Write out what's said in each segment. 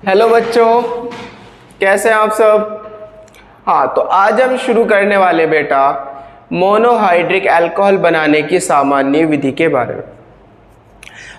Hello बच्चों, कैसे हैं आप सब। हाँ, तो आज हम शुरू करने वाले बेटा मोनोहाइड्रिक अल्कोहल बनाने की सामान्य विधि के बारे में।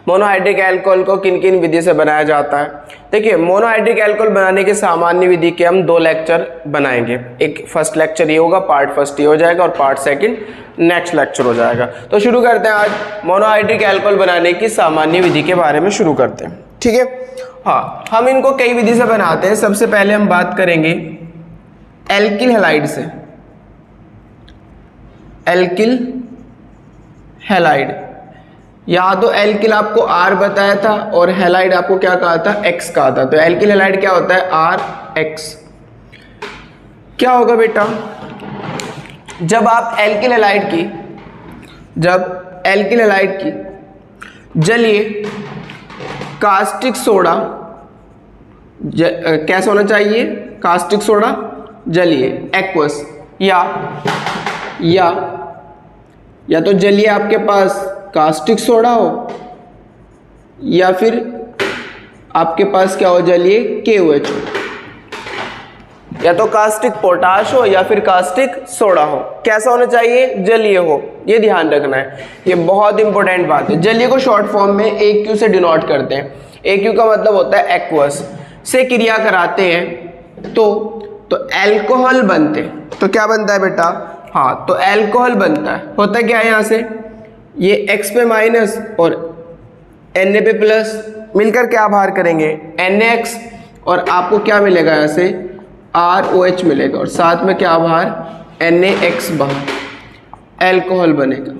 मोनोहाइड्रिक अल्कोहल को किन किन विधि से बनाया जाता है। देखिए, मोनोहाइड्रिक अल्कोहल बनाने की सामान्य विधि के हम 2 लेक्चर बनाएंगे। एक फर्स्ट लेक्चर ये होगा, पार्ट फर्स्ट ये हो जाएगा और पार्ट सेकंड नेक्स्ट लेक्चर हो जाएगा। तो शुरू करते हैं, आज मोनोहाइड्रिक अल्कोहल बनाने की सामान्य विधि के बारे में शुरू करते हैं। ठीक है। हाँ, हम इनको कई विधि से बनाते हैं। सबसे पहले हम बात करेंगे एल्किल हैलाइड से। एल्किल हैलाइड, यहाँ तो एल्किल आपको R बताया था और हैलाइड आपको क्या कहा था, X कहा था। तो एल्किल हैलाइड क्या होता है, RX। क्या होगा बेटा, जब आप एल्किल हैलाइड की जलीय कास्टिक सोडा, कैसा होना चाहिए, कास्टिक सोडा जलीय एक्वस, या तो जलीय आपके पास कास्टिक सोडा हो या फिर आपके पास क्या हो, जलीय KOH हो, या तो कास्टिक पोटाश हो या फिर कास्टिक सोडा हो। कैसा होना चाहिए, जलीय हो। ये ध्यान रखना है, ये बहुत इंपॉर्टेंट बात है। जलीय को शॉर्ट फॉर्म में AQ से डिनोट करते हैं। AQ का मतलब होता है एक्वस। से क्रिया कराते हैं तो अल्कोहल बनते हैं। तो क्या बनता है बेटा, हाँ, तो अल्कोहल बनता है। होता क्या है, यहाँ से ये X पे माइनस और Na पे प्लस मिलकर क्या बाहर करेंगे, NaX, और आपको क्या मिलेगा, यहाँ से ROH मिलेगा और साथ में क्या बाहर, NaX बाहर, अल्कोहल बनेगा।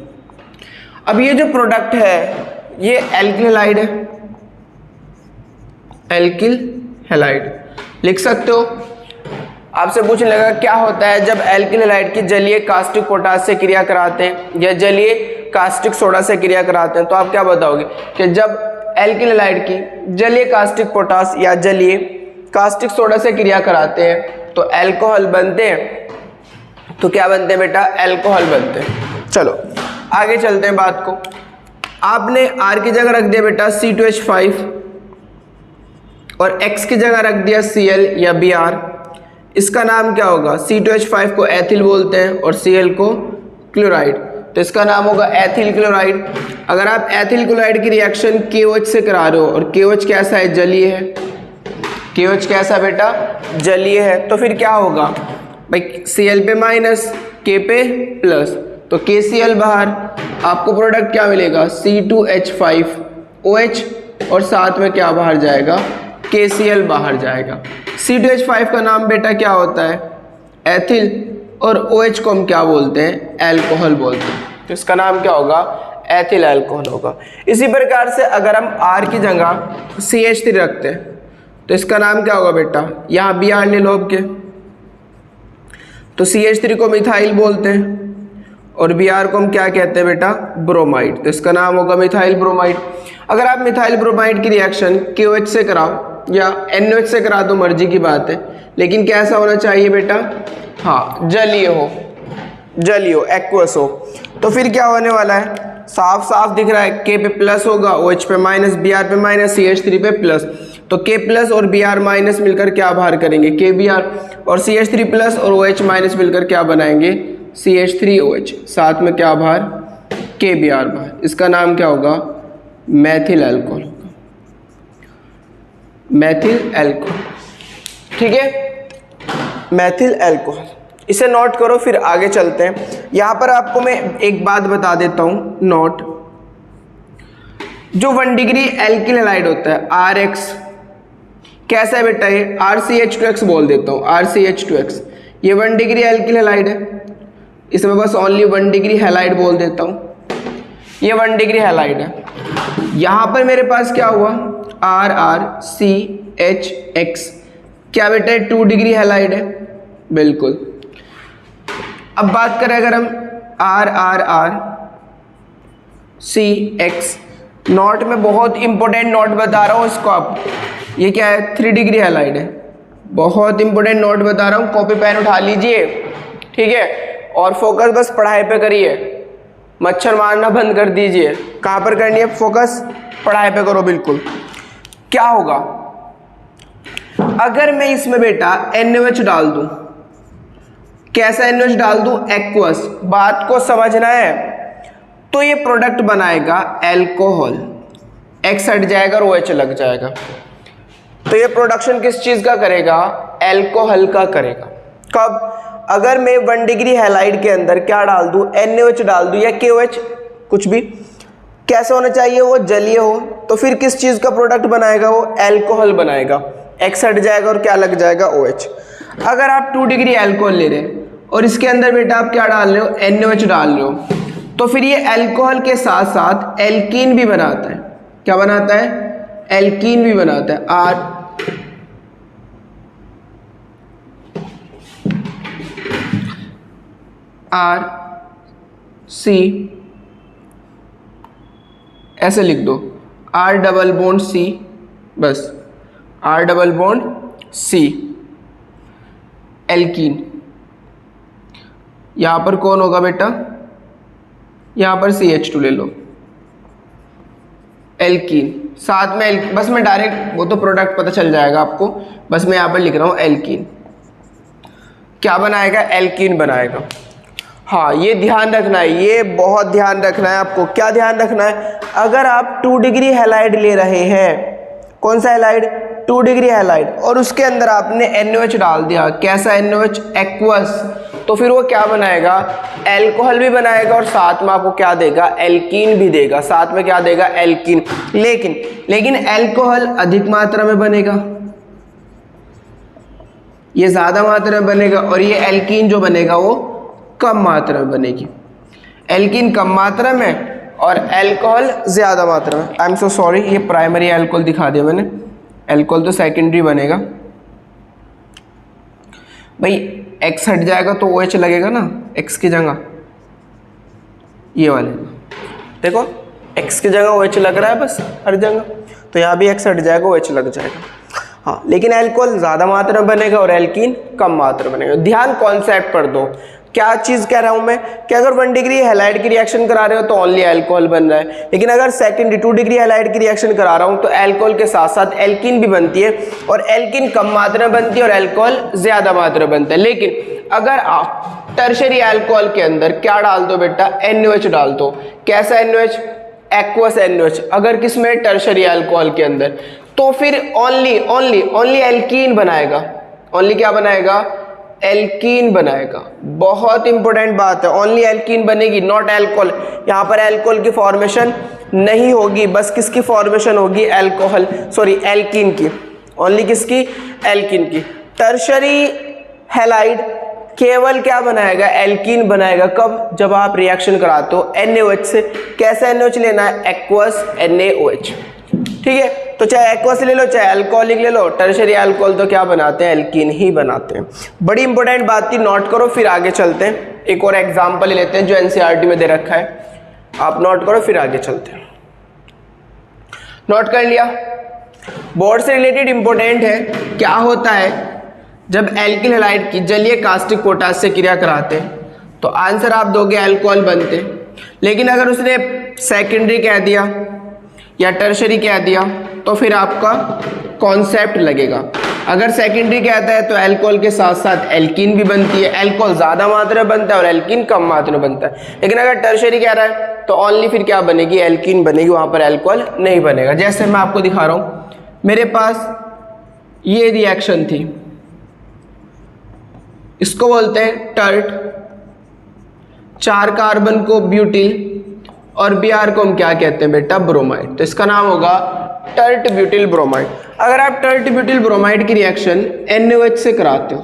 अब ये जो प्रोडक्ट है ये एल्किल हैलाइड है। एल्किल हैलाइड लिख सकते हो। आपसे पूछने लगा क्या होता है जब एल्किल हैलाइड की जलीय कास्टिक पोटाश से क्रिया कराते हैं या जलीय कास्टिक सोडा से क्रिया कराते हैं। तो आप क्या बताओगे कि जब एल्किल हैलाइड की जलीय कास्टिक पोटाश या जलीय कास्टिक सोडा से क्रिया कराते हैं तो अल्कोहल बनते हैं। तो क्या बनते हैं बेटा, अल्कोहल बनते हैं। चलो आगे चलते हैं बात को। आपने R की जगह रख दिया बेटा C2H5 और X की जगह रख दिया Cl या Br। इसका नाम क्या होगा, C2H5 को एथिल बोलते हैं और Cl को क्लोराइड, तो इसका नाम होगा एथिल क्लोराइड। अगर आप एथिल क्लोराइड की रिएक्शन KOH से करा रहे हो और KOH कैसा है, जलीय है। KOH कैसा बेटा, जलीय है। तो फिर क्या होगा भाई, Cl पे माइनस, K पे प्लस, तो KCl बाहर, आपको प्रोडक्ट क्या मिलेगा, C2H5OH और साथ में क्या बाहर जाएगा, KCl बाहर जाएगा। C2H5 का नाम बेटा क्या होता है, एथिल, और OH को हम क्या बोलते हैं, अल्कोहल बोलते हैं। तो इसका नाम क्या होगा, एथिल अल्कोहल होगा। इसी प्रकार से अगर हम R की जगह CH3 रखते हैं तो इसका नाम क्या होगा बेटा, यहाँ Br ले लो आपके, तो CH3 को मिथाइल बोलते हैं और Br को हम क्या कहते हैं बेटा, ब्रोमाइड, तो इसका नाम होगा मिथाइल ब्रोमाइड। अगर आप मिथाइल ब्रोमाइड की रिएक्शन KOH से कराओ या NOH से करा दो, मर्जी की बात है, लेकिन कैसा होना चाहिए बेटा, हाँ, जलीय हो, एक्वस हो। तो फिर क्या होने वाला है, साफ साफ दिख रहा है, K पे प्लस होगा, OH पे माइनस, Br पे माइनस, CH3 पे प्लस, तो K प्लस और Br माइनस मिलकर क्या बाहर करेंगे, KBr, और CH3 प्लस और OH माइनस मिलकर क्या बनाएंगे, CH3OH, साथ में क्या बाहर, KBr बाहर। इसका नाम क्या होगा, मैथिल अल्कोहल होगा, मैथिल अल्कोहल। ठीक है, मैथिल अल्कोहल, इसे नोट करो, फिर आगे चलते हैं। यहां पर आपको मैं एक बात बता देता हूं, नोट, जो 1 डिग्री एल्किल हैलाइड होता है RX, कैसा है बेटा, ये RCH2X बोल देता हूं, RCH2X, ये 1 डिग्री एल्किल हैलाइड है। इसमें बस ओनली 1 डिग्री हैलाइड बोल देता हूं, ये 1 डिग्री हैलाइड है। यहां पर मेरे पास क्या हुआ, RRCHX, क्या बेटा 2 डिग्री हैलाइड है, बिल्कुल। अब बात करें अगर हम RRRCX, नोट में बहुत इंपॉर्टेंट नोट बता रहा हूं इसको आप, ये क्या है, 3 डिग्री हैलाइड है। बहुत इंपॉर्टेंट नोट बता रहा हूं, कॉपी पेन उठा लीजिए, ठीक है, और फोकस बस पढ़ाई पे करिए, मच्छर मारना बंद कर दीजिए। कहाँ पर करनी है फोकस, पढ़ाई पे करो बिल्कुल। क्या होगा, अगर मैं इसमें बेटा NaOH डाल दूं, कैसा NaOH डाल दूं? एक्वस। बात को समझना है। तो ये प्रोडक्ट बनाएगा एल्कोहल, X हट जाएगा और OH लग जाएगा। तो ये प्रोडक्शन किस चीज का करेगा? एल्कोहल का करेगा। कब? अगर मैं 1 डिग्री हैलाइड के अंदर क्या डाल दूं? NaOH डाल दूं या KOH, कुछ भी। कैसे होना चाहिए? वो जलीय हो। तो फिर किस चीज का प्रोडक्ट बनाएगा? वो एल्कोहल बनाएगा। X हट जाएगा और क्या लग जाएगा? OH। अगर आप 2 डिग्री एल्कोहल ले रहे हैं और इसके अंदर बेटा आप क्या डाल रहे हो? NaOH डाल रहे हो, तो फिर ये एल्कोहल के साथ साथ एल्कीन भी बनाता है। क्या बनाता है? एल्कीन भी बनाता है। R C, ऐसे लिख दो, R डबल बॉन्ड C, बस R double bond C, alkene. यहां पर कौन होगा बेटा? यहां पर CH2 ले लो, एल्कीन। साथ में बस मैं डायरेक्ट, वो तो प्रोडक्ट पता चल जाएगा आपको, बस मैं यहां पर लिख रहा हूं एल्कीन। क्या बनाएगा? एल्कीन बनाएगा। हाँ, ये ध्यान रखना है, ये बहुत ध्यान रखना है आपको। क्या ध्यान रखना है? अगर आप 2 डिग्री हैलाइड ले रहे हैं, कौन सा हैलाइड? 2 डिग्री हैलाइड, और उसके अंदर आपने NaOH डाल दिया। कैसा NaOH? एक्वस। तो फिर वो क्या बनाएगा? एल्कोहल भी बनाएगा और साथ में आपको क्या देगा? एल्कीन भी देगा। साथ में क्या देगा? एल्कीन। लेकिन एल्कोहल अधिक मात्रा में बनेगा, ये ज्यादा मात्रा में बनेगा, और ये एल्कीन जो बनेगा वो कम मात्रा में बनेगी। एल्कीन कम मात्रा में और एल्कोहल ज्यादा मात्रा में। आई एम सो सॉरी, ये प्राइमरी एल्कोहल दिखा दिया मैंने, एल्कोहल तो सेकेंडरी बनेगा। भाई X हट जाएगा तो OH लगेगा ना, X की जगह, ये वाले देखो X की जगह OH लग रहा है बस हर जगह, तो यहाँ भी X हट जाएगा, OH लग जाएगा। हाँ, लेकिन एल्कोहल ज्यादा मात्रा में बनेगा और एल्कीन कम मात्रा में बनेगा। ध्यान कॉन्सेप्ट पर दो। क्या चीज कह रहा हूं मैं कि अगर 1 डिग्री हैलाइड की रिएक्शन करा रहे हो तो ओनली एल्कोहल बन रहा है, लेकिन अगर सेकेंडरी 2 डिग्री हैलाइड की रिएक्शन करा रहा हूं तो एल्कोहल के साथ साथ एल्कीन भी बनती है, और एल्कीन कम मात्रा में बनती है और एल्कोहल ज्यादा मात्रा में बनता है। लेकिन अगर आप टर्शरी एल्कोहल के अंदर क्या डाल दो बेटा? NaOH डाल दो। कैसा NaOH? Aqueous NaOH। अगर किसमें? टर्शरी एल्कोहल के अंदर, तो फिर ओनली एल्कीन बनाएगा। ओनली क्या बनाएगा? एल्कीन बनाएगा। बहुत इंपॉर्टेंट बात है, ओनली एल्कीन बनेगी, नॉट एल्कोहल। यहाँ पर एल्कोहल की फॉर्मेशन नहीं होगी, बस किसकी फॉर्मेशन होगी? एल्कीन की। ओनली किसकी? एल्कीन की। टर्शरी हैलाइड केवल क्या बनाएगा? एल्कीन बनाएगा। कब? जब आप रिएक्शन कराते हो NaOH से। कैसा NaOH लेना है? Aqueous NaOH। ठीक है, तो चाहे एक्वस ले लो चाहे अल्कोहलिक ले लो, टर्शरी अल्कोहल तो क्या बनाते हैं? एल्कीन ही बनाते हैं। बड़ी इंपॉर्टेंट बात थी, नोट करो, फिर आगे चलते हैं। एक और एग्जांपल ले लेते हैं जो NCERT में दे रखा है, आप नोट करो फिर आगे चलते हैं। नोट कर लिया? बोर्ड से रिलेटेड इंपॉर्टेंट है। क्या होता है जब एल्किल हैलाइड की जलीय कास्टिक पोटाश से क्रिया कराते हैं तो आंसर आप दोगे अल्कोहल बनते, लेकिन अगर उसने सेकेंडरी कह दिया या टर्शरी कह दिया तो फिर आपका कॉन्सेप्ट लगेगा। अगर सेकेंडरी कहता है तो अल्कोहल के साथ साथ एल्कीन भी बनती है, अल्कोहल ज्यादा मात्रा में बनता है और एल्कीन कम मात्रा में बनता है। लेकिन अगर टर्शरी कह रहा है तो ओनली फिर क्या बनेगी? एल्कीन बनेगी, वहां पर अल्कोहल नहीं बनेगा। जैसे मैं आपको दिखा रहा हूं, मेरे पास ये रिएक्शन थी, इसको बोलते हैं टर्ट, 4 कार्बन को ब्यूटिल और Br को हम क्या कहते हैं बेटा? ब्रोमाइड। तो इसका नाम होगा टर्ट ब्यूटिल ब्रोमाइड। अगर आप टर्ट ब्यूटिल ब्रोमाइड की रिएक्शन NaOH से कराते हो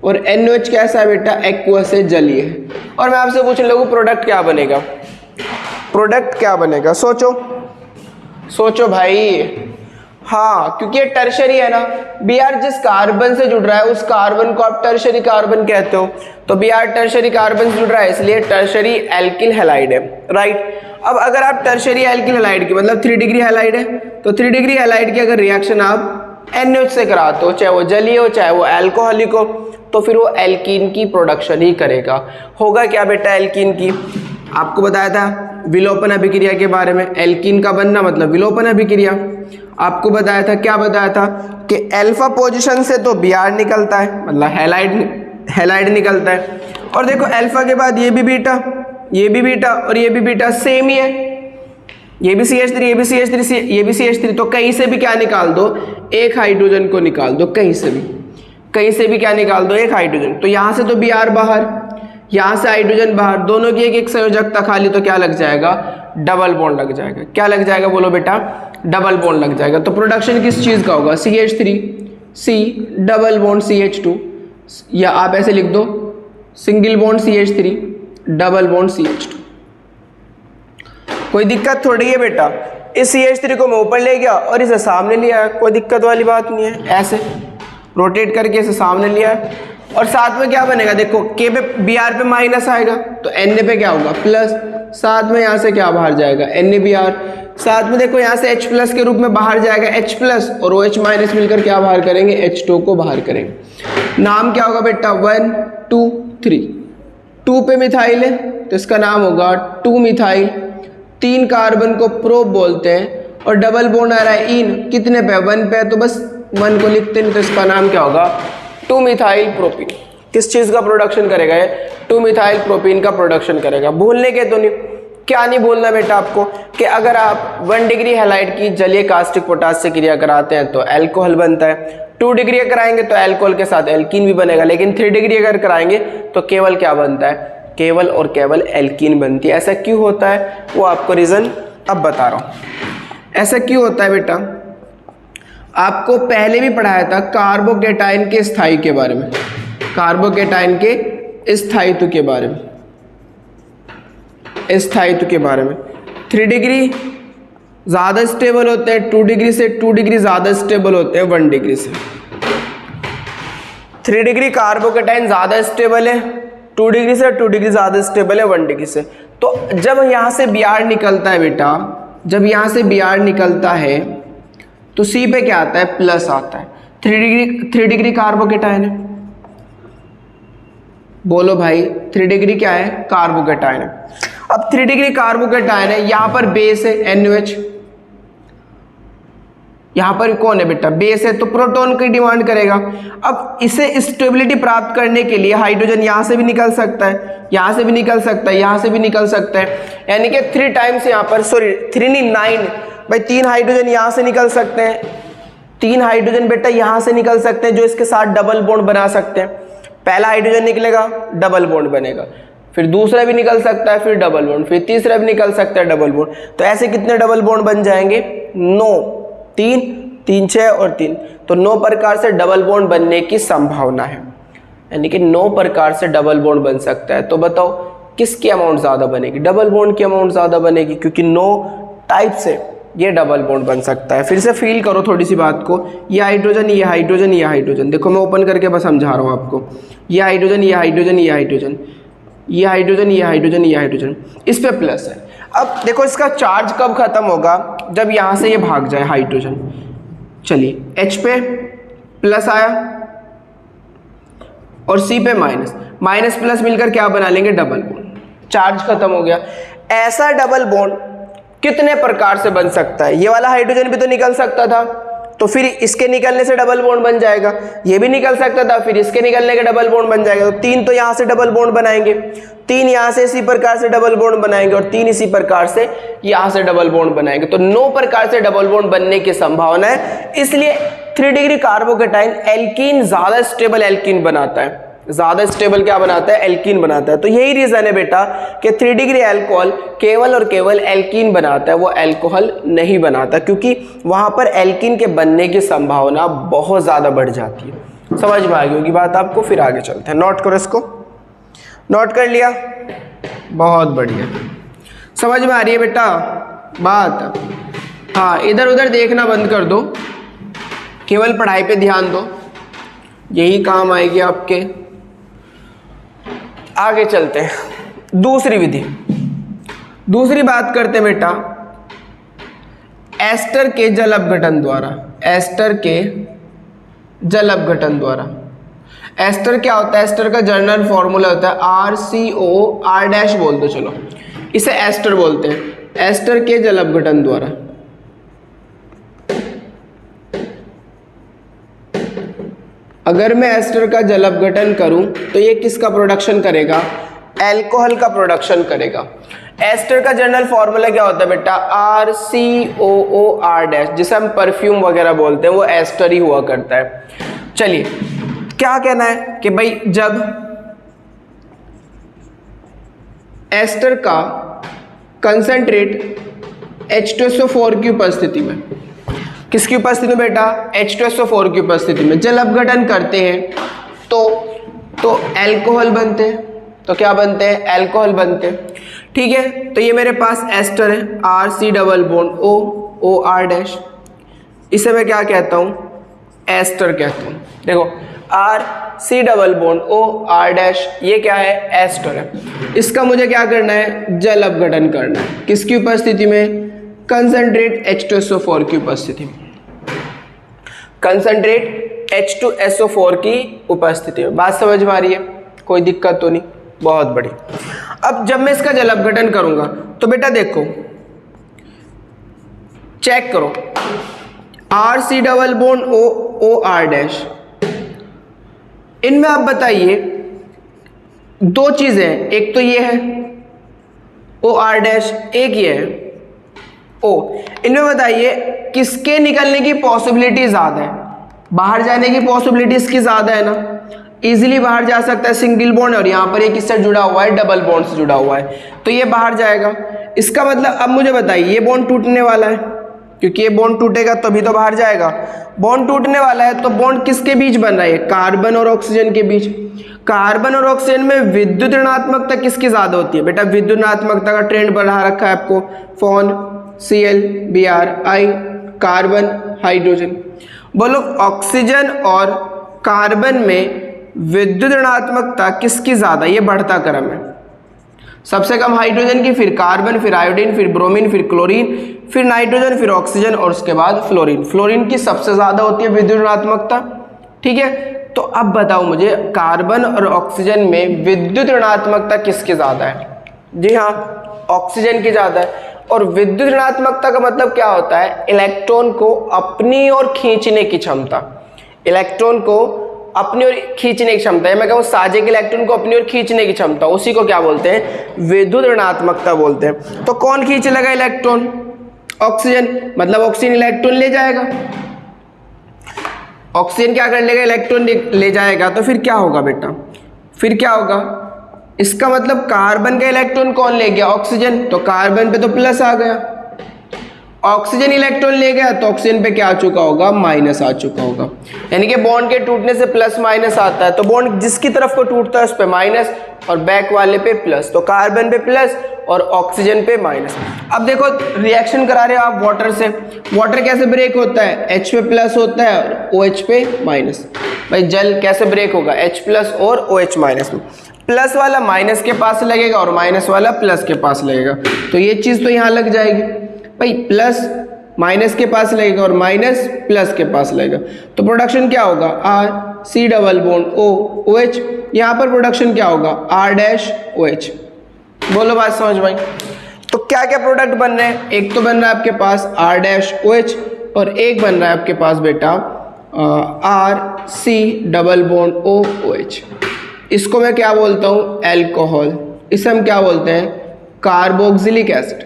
और NaOH कैसा है बेटा? एक्वस है, जलीय है, और मैं आपसे पूछने लगूं प्रोडक्ट क्या बनेगा? प्रोडक्ट क्या बनेगा? सोचो भाई। हाँ, क्योंकि ये टर्शरी है ना, Br जिस कार्बन से जुड़ रहा है उस कार्बन को आप टर्शरी कार्बन कहते हो, तो Br टर्शरी कार्बन से जुड़ रहा है इसलिए टर्शरी एल्किल हैलाइड है, राइट। अब अगर आप टर्शरी एल्किल हैलाइड की मतलब 3 डिग्री हैलाइड है, तो 3 डिग्री हैलाइड की अगर रिएक्शन आप NaOH से कराते हो, चाहे वो जलीय हो चाहे वो अल्कोहलिक हो, तो फिर वो एल्कीन की प्रोडक्शन ही करेगा। होगा क्या बेटा? एल्कीन की आपको बताया था विलोपन अभिक्रिया के बारे में। एल्कीन का बनना मतलब विलोपन अभिक्रिया। आपको बताया था, क्या बताया था कि अल्फा पोजीशन से तो Br निकलता है, मतलब हैलाइड निकलता है। और देखो अल्फा के बाद ये भी बीटा, ये भी बीटा और ये भी बीटा सेम ही है, ये भी CH3, ये भी CH3, ये भी CH3। तो कहीं से भी क्या निकाल दो, एक हाइड्रोजन को निकाल दो, कहीं से भी क्या निकाल दो, एक हाइड्रोजन। तो यहाँ से तो Br बाहर, यहाँ से हाइड्रोजन बाहर, दोनों की एक एक संयोजकता खाली, तो क्या लग जाएगा, डबल बॉन्ड लग जाएगा। क्या लग जाएगा बोलो बेटा, डबल बॉन्ड लग जाएगा। तो प्रोडक्शन किस चीज़ का होगा, CH3 C double bond CH2, या आप ऐसे लिख दो single bond CH3 double bond CH2। कोई दिक्कत थोड़ी है बेटा, इस CH3 को मैं ऊपर ले गया और इसे सामने लिया, कोई दिक्कत वाली बात नहीं है। ऐसे रोटेट करके इसे सामने लिया और साथ में क्या बनेगा, देखो K पे Br पे माइनस आएगा तो Na पे क्या होगा प्लस, साथ में यहाँ से क्या बाहर जाएगा NaBr, साथ में देखो यहाँ से H प्लस के रूप में बाहर जाएगा H प्लस और OH माइनस मिलकर क्या बाहर करेंगे, H2 को बाहर करेंगे। नाम क्या होगा बेटा, 1 2 3, 2 पे मिथाइल है तो इसका नाम होगा 2 मिथाइल। 3 कार्बन को प्रोप बोलते हैं और डबल बॉन्ड आ रहा है इन, कितने पे, 1 पे, तो बस 1 को लिखते हैं, तो इसका नाम क्या होगा, 2 मिथाइल प्रोपीन। किस चीज़ का प्रोडक्शन करेगा ये, 2 मिथाइल प्रोपीन का प्रोडक्शन करेगा। भूलने के तो नहीं, क्या नहीं भूलना बेटा आपको, कि अगर आप 1 डिग्री हैलाइड की जलीय कास्टिक पोटास से क्रिया कराते हैं तो अल्कोहल बनता है, 2 डिग्री कराएंगे तो अल्कोहल के साथ एल्कीन भी बनेगा, लेकिन 3 डिग्री अगर कराएंगे तो केवल क्या बनता है, केवल और केवल एल्कीन बनती है। ऐसा क्यों होता है वो आपको रीज़न अब बता रहा हूँ। ऐसा क्यों होता है बेटा, आपको पहले भी पढ़ाया था कार्बोकेटाइन के स्थायी के बारे में, कार्बोकेटाइन के स्थायित्व के बारे में, स्थायित्व के बारे में। 3 डिग्री ज़्यादा स्टेबल होते हैं 2 डिग्री से, 2 डिग्री ज़्यादा स्टेबल होते हैं 1 डिग्री से। 3 डिग्री कार्बोकेटाइन ज़्यादा स्टेबल है 2 डिग्री से, 2 डिग्री ज़्यादा स्टेबल है 1 डिग्री से। तो जब यहाँ से Br निकलता है बेटा, जब यहाँ से Br निकलता है तो C पे क्या आता है, प्लस आता है। 3 डिग्री कार्बोकेटाइन है, बोलो भाई 3 डिग्री क्या है, कार्बोकेटाइन है। अब 3 डिग्री कार्बोकेटाइन है, यहाँ पर बेस है NH, यहाँ पर कौन है बेटा, बेस है, तो प्रोटॉन की डिमांड करेगा। अब इसे स्टेबिलिटी प्राप्त करने के लिए हाइड्रोजन यहाँ से भी निकल सकता है, यहाँ से भी निकल सकता है, यहाँ से भी निकल सकता है, यानी कि 3 टाइम्स यहाँ पर, सॉरी 3 नहीं 9 भाई, 3 हाइड्रोजन यहाँ से निकल सकते हैं, 3 हाइड्रोजन बेटा यहाँ से निकल सकते हैं जो इसके साथ डबल बॉन्ड बना सकते हैं। पहला हाइड्रोजन निकलेगा डबल बॉन्ड बनेगा, फिर दूसरा भी निकल सकता है, फिर डबल बॉन्ड, फिर तीसरा भी निकल सकता है डबल बॉन्ड। तो ऐसे कितने डबल बॉन्ड बन जाएंगे, 9, 3 3 6 और 3, तो 9 प्रकार से डबल बॉन्ड बनने की संभावना है, यानी कि 9 प्रकार से डबल बॉन्ड बन सकता है। तो बताओ किसकी अमाउंट ज़्यादा बनेगी, डबल बॉन्ड की अमाउंट ज़्यादा बनेगी, क्योंकि 9 टाइप से ये डबल बॉन्ड बन सकता है। फिर से फील करो थोड़ी सी बात को, ये हाइड्रोजन, ये हाइड्रोजन, ये हाइड्रोजन, देखो मैं ओपन करके बस समझा रहा हूँ आपको, ये हाइड्रोजन, ये हाइड्रोजन, ये हाइड्रोजन, ये हाइड्रोजन, ये हाइड्रोजन, ये हाइड्रोजन, इस पे प्लस है। अब देखो इसका चार्ज कब खत्म होगा, जब यहाँ से ये भाग जाए हाइड्रोजन। चलिए H पे प्लस आया और C पे माइनस, माइनस प्लस मिलकर क्या बना लेंगे, डबल बॉन्ड, चार्ज खत्म हो गया। ऐसा डबल बॉन्ड कितने प्रकार से बन सकता है, ये वाला हाइड्रोजन भी तो निकल सकता था, तो फिर इसके निकलने से डबल बॉन्ड बन जाएगा, ये भी निकल सकता था, फिर इसके निकलने का डबल बॉन्ड बन जाएगा। तो 3 तो यहाँ से डबल बॉन्ड बनाएंगे, 3 यहाँ से इसी प्रकार से डबल बॉन्ड बनाएंगे और 3 इसी प्रकार से यहाँ से डबल बॉन्ड बनाएंगे, तो 9 प्रकार से डबल बॉन्ड बनने की संभावना है। इसलिए 3 डिग्री कार्बोकेटाइन एल्कीन ज्यादा स्टेबल एल्कीन बनाता है, ज्यादा स्टेबल क्या बनाता है, एल्कीन बनाता है। तो यही रीजन है बेटा कि 3 डिग्री अल्कोहल केवल और केवल एल्कीन बनाता है, वो अल्कोहल नहीं बनाता, क्योंकि वहां पर एल्कीन के बनने की संभावना बहुत ज्यादा बढ़ जाती है। समझ में आ गई होगी बात आपको, फिर आगे चलते हैं। नोट करो इसको, नोट कर लिया, बहुत बढ़िया, समझ में आ रही है बेटा बात। हाँ, इधर उधर देखना बंद कर दो, केवल पढ़ाई पे ध्यान दो, यही काम आएगी आपके। आगे चलते हैं, दूसरी विधि, दूसरी बात करते हैं बेटा एस्टर के जल अपघटन द्वारा, एस्टर के जल अपघटन द्वारा। एस्टर क्या होता है, एस्टर का जर्नल फॉर्मूला होता है RCO, R डैश बोल दो, चलो इसे एस्टर बोलते हैं, एस्टर के जल अपघटन द्वारा। अगर मैं एस्टर का जल अपघटन करूं तो ये किसका प्रोडक्शन करेगा? एल्कोहल का प्रोडक्शन करेगा। एस्टर का जनरल फॉर्मूला क्या होता है बेटा? RCOOR-, जिसे हम परफ्यूम वगैरह बोलते हैं, वो एस्टर ही हुआ करता है। चलिए, क्या कहना है कि भाई जब एस्टर का कंसंट्रेट H2SO4 की उपस्थिति में, किसकी उपस्थिति में बेटा? H2SO4 की उपस्थिति में जल अपघटन करते हैं तो एल्कोहल बनते हैं। तो क्या बनते हैं? एल्कोहल बनते हैं। ठीक है, तो ये मेरे पास एस्टर है, RC+OOR-। इसे मैं क्या कहता हूँ? एस्टर कहता हूँ। देखो RC+OOR-, ये क्या है? एस्टर है। इसका मुझे क्या करना है? जल अपघटन करना है। किसकी उपस्थिति में? कंसंट्रेट H2SO4 की उपस्थिति में। कंसंट्रेट H2SO4 की उपस्थिति में। बात समझ में आ रही है? कोई दिक्कत तो नहीं? बहुत बड़ी। अब जब मैं इसका जल अपघटन करूंगा तो बेटा देखो, चेक करो, RC+OOR-, इनमें आप बताइए दो चीजें, एक तो ये है OR-, एक ये है O। इनमें बताइए किसके निकलने की पॉसिबिलिटी ज्यादा है? बाहर जाने की पॉसिबिलिटी इसकी ज्यादा है ना, इजीली बाहर जा सकता है, सिंगल बॉन्ड, और यहाँ पर ये किससे जुड़ा हुआ है? डबल बॉन्ड से जुड़ा हुआ है, तो ये बाहर जाएगा। इसका मतलब अब मुझे बताइए, ये बॉन्ड टूटने वाला है, क्योंकि ये बॉन्ड टूटेगा तभी तो बाहर जाएगा। बॉन्ड टूटने वाला है तो बॉन्ड किसके बीच बन रहा है? कार्बन और ऑक्सीजन के बीच। कार्बन और ऑक्सीजन में विद्युत ऋणात्मकता किसकी ज्यादा होती है? बेटा विद्युत ऋणात्मकता का ट्रेंड बढ़ा रखा है आपको, फोन Cl(Br)I, कार्बन हाइड्रोजन। बोलो ऑक्सीजन और कार्बन में विद्युत ऋणात्मकता किसकी ज्यादा? ये बढ़ता क्रम है। सबसे कम हाइड्रोजन की, फिर कार्बन, फिर आयोडीन, फिर ब्रोमीन, फिर क्लोरीन, फिर नाइट्रोजन, फिर ऑक्सीजन और उसके बाद फ्लोरीन। फ्लोरीन की सबसे ज्यादा होती है विद्युत ऋणात्मकता। ठीक है, तो अब बताओ मुझे, कार्बन और ऑक्सीजन में विद्युत ऋणात्मकता किसकी ज्यादा है? जी हाँ, ऑक्सीजन की ज्यादा है। और विद्युत ऋणात्मकता का मतलब क्या होता है? इलेक्ट्रॉन को अपनी ओर खींचने की क्षमता। इलेक्ट्रॉन को अपनी ओर खींचने की क्षमता, मैं कहूँ साजिक इलेक्ट्रॉन को अपनी ओर खींचने की क्षमता, उसी को क्या बोलते हैं? विद्युत ऋणात्मकता बोलते हैं। तो कौन खींच लेगा इलेक्ट्रॉन? ऑक्सीजन। मतलब ऑक्सीजन इलेक्ट्रॉन ले जाएगा। ऑक्सीजन क्या कर लेगा? इलेक्ट्रॉन ले जाएगा। तो फिर क्या होगा बेटा? फिर क्या होगा? इसका मतलब कार्बन का इलेक्ट्रॉन कौन ले गया? ऑक्सीजन। तो कार्बन पे तो प्लस आ गया। ऑक्सीजन इलेक्ट्रॉन ले गया तो ऑक्सीजन पे क्या आ चुका होगा? माइनस आ चुका होगा। यानी कि बॉन्ड के टूटने से प्लस माइनस आता है, तो बॉन्ड जिसकी तरफ को टूटता है उस पे माइनस और बैक वाले पे प्लस। तो कार्बन पे प्लस और ऑक्सीजन पे माइनस। अब देखो रिएक्शन करा रहे हो आप वाटर से, वाटर कैसे ब्रेक होता है? H पे प्लस होता है और OH पे माइनस। भाई जल कैसे ब्रेक होगा? H प्लस और OH माइनस में। प्लस वाला माइनस के पास लगेगा और माइनस वाला प्लस के पास लगेगा, तो ये चीज तो यहाँ लग जाएगी। भाई प्लस माइनस के पास लगेगा और माइनस प्लस के पास लगेगा, तो प्रोडक्शन क्या होगा? RC+OOH। यहाँ पर प्रोडक्शन क्या होगा? R-OH। बोलो बात समझ भाई। तो क्या क्या प्रोडक्ट बन रहे हैं? एक तो बन रहा है आपके पास R-OH और एक बन रहा है आपके पास बेटा RC+OOH। इसको मैं क्या बोलता हूँ? एल्कोहल। इसे हम क्या बोलते हैं? Carboxylic acid.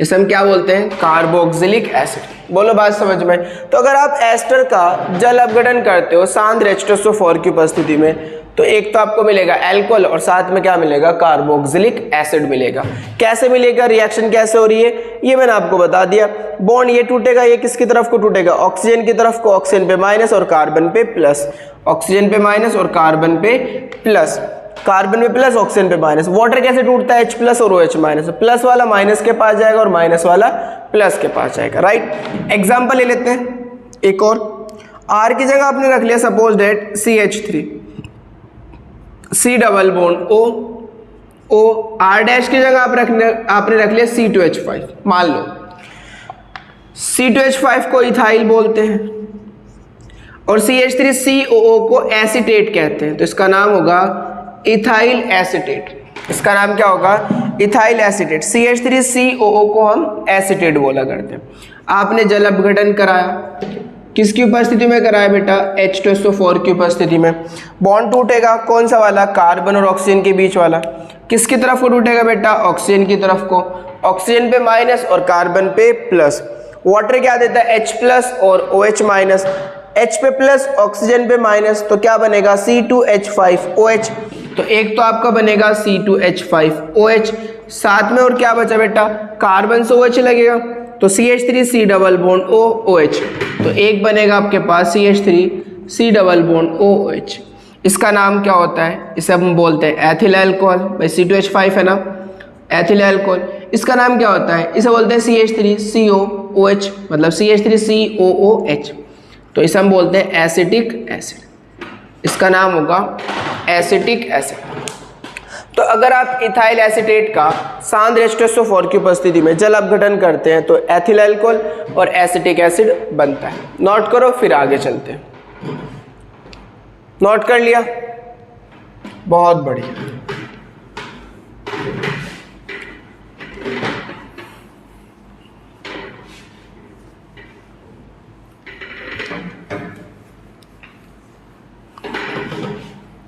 इसे हम क्या बोलते हैं? Carboxylic acid. बोलो बात समझ में। तो अगर आप एस्टर का जल अपघटन करते हो सांद्र H2SO4 की उपस्थिति में, तो एक तो आपको मिलेगा एल्कोहल और साथ में क्या मिलेगा? कार्बोक्सिलिक एसिड मिलेगा। कैसे मिलेगा? रिएक्शन कैसे हो रही है ये मैंने आपको बता दिया। बॉन्ड ये टूटेगा, ये किसकी तरफ को टूटेगा? ऑक्सीजन की तरफ को। ऑक्सीजन पे माइनस और कार्बन पे प्लस। ऑक्सीजन पे माइनस और कार्बन पे प्लस। कार्बन पे प्लस, ऑक्सीजन पे माइनस। वाटर कैसे टूटता है? H प्लस और OH माइनस। प्लस वाला माइनस के पास जाएगा और माइनस वाला प्लस के पास जाएगा। राइट, एग्जाम्पल ले लेते हैं एक और। R की जगह आपने रख लिया suppose date CH3, C+O, O, R- की जगह आपने रख लिया C2H5। मान लो C2H5 को इथाइल बोलते हैं और CH3COO को एसीटेट कहते हैं, तो इसका नाम होगा इथाइल एसीटेट। इसका नाम क्या होगा, इथाइल एसीटेट। CH3COO को हम एसीटेट बोला करते हैं। आपने जल अपघटन कराया, किसकी उपस्थिति में कराया बेटा, H2SO4 की उपस्थिति में। बॉन्ड टूटेगा, कौन सा वाला, कार्बन और ऑक्सीजन के बीच वाला। किसकी तरफ को टूटेगा बेटा, ऑक्सीजन की तरफ को। ऑक्सीजन पे माइनस और कार्बन पे प्लस। वाटर क्या देता है, H प्लस और OH माइनस। H पे प्लस, ऑक्सीजन पे माइनस, तो क्या बनेगा, C2H5OH। तो एक तो आपका बनेगा C2H5OH, साथ में और क्या बचा बेटा, कार्बन से OH लगेगा, तो CH3C डबल बॉन्ड OH। तो एक बनेगा आपके पास CH3C डबल बॉन्ड OH। इसका नाम क्या होता है, इसे हम बोलते हैं एथिल अल्कोहल। भाई C2H5 है ना, एथिल अल्कोहल। इसका नाम क्या होता है, इसे बोलते हैं CH3COOH, मतलब CH3COOH। तो इसे हम बोलते हैं एसिटिक एसिड। इसका नाम होगा एसिटिक एसिड। तो अगर आप इथाइल एसीटेट का सांद्र H2SO4 की उपस्थिति में जल अपघटन करते हैं तो एथिल अल्कोहल और एसिटिक एसिड बनता है। नोट करो, फिर आगे चलते हैं। नोट कर लिया, बहुत बढ़िया।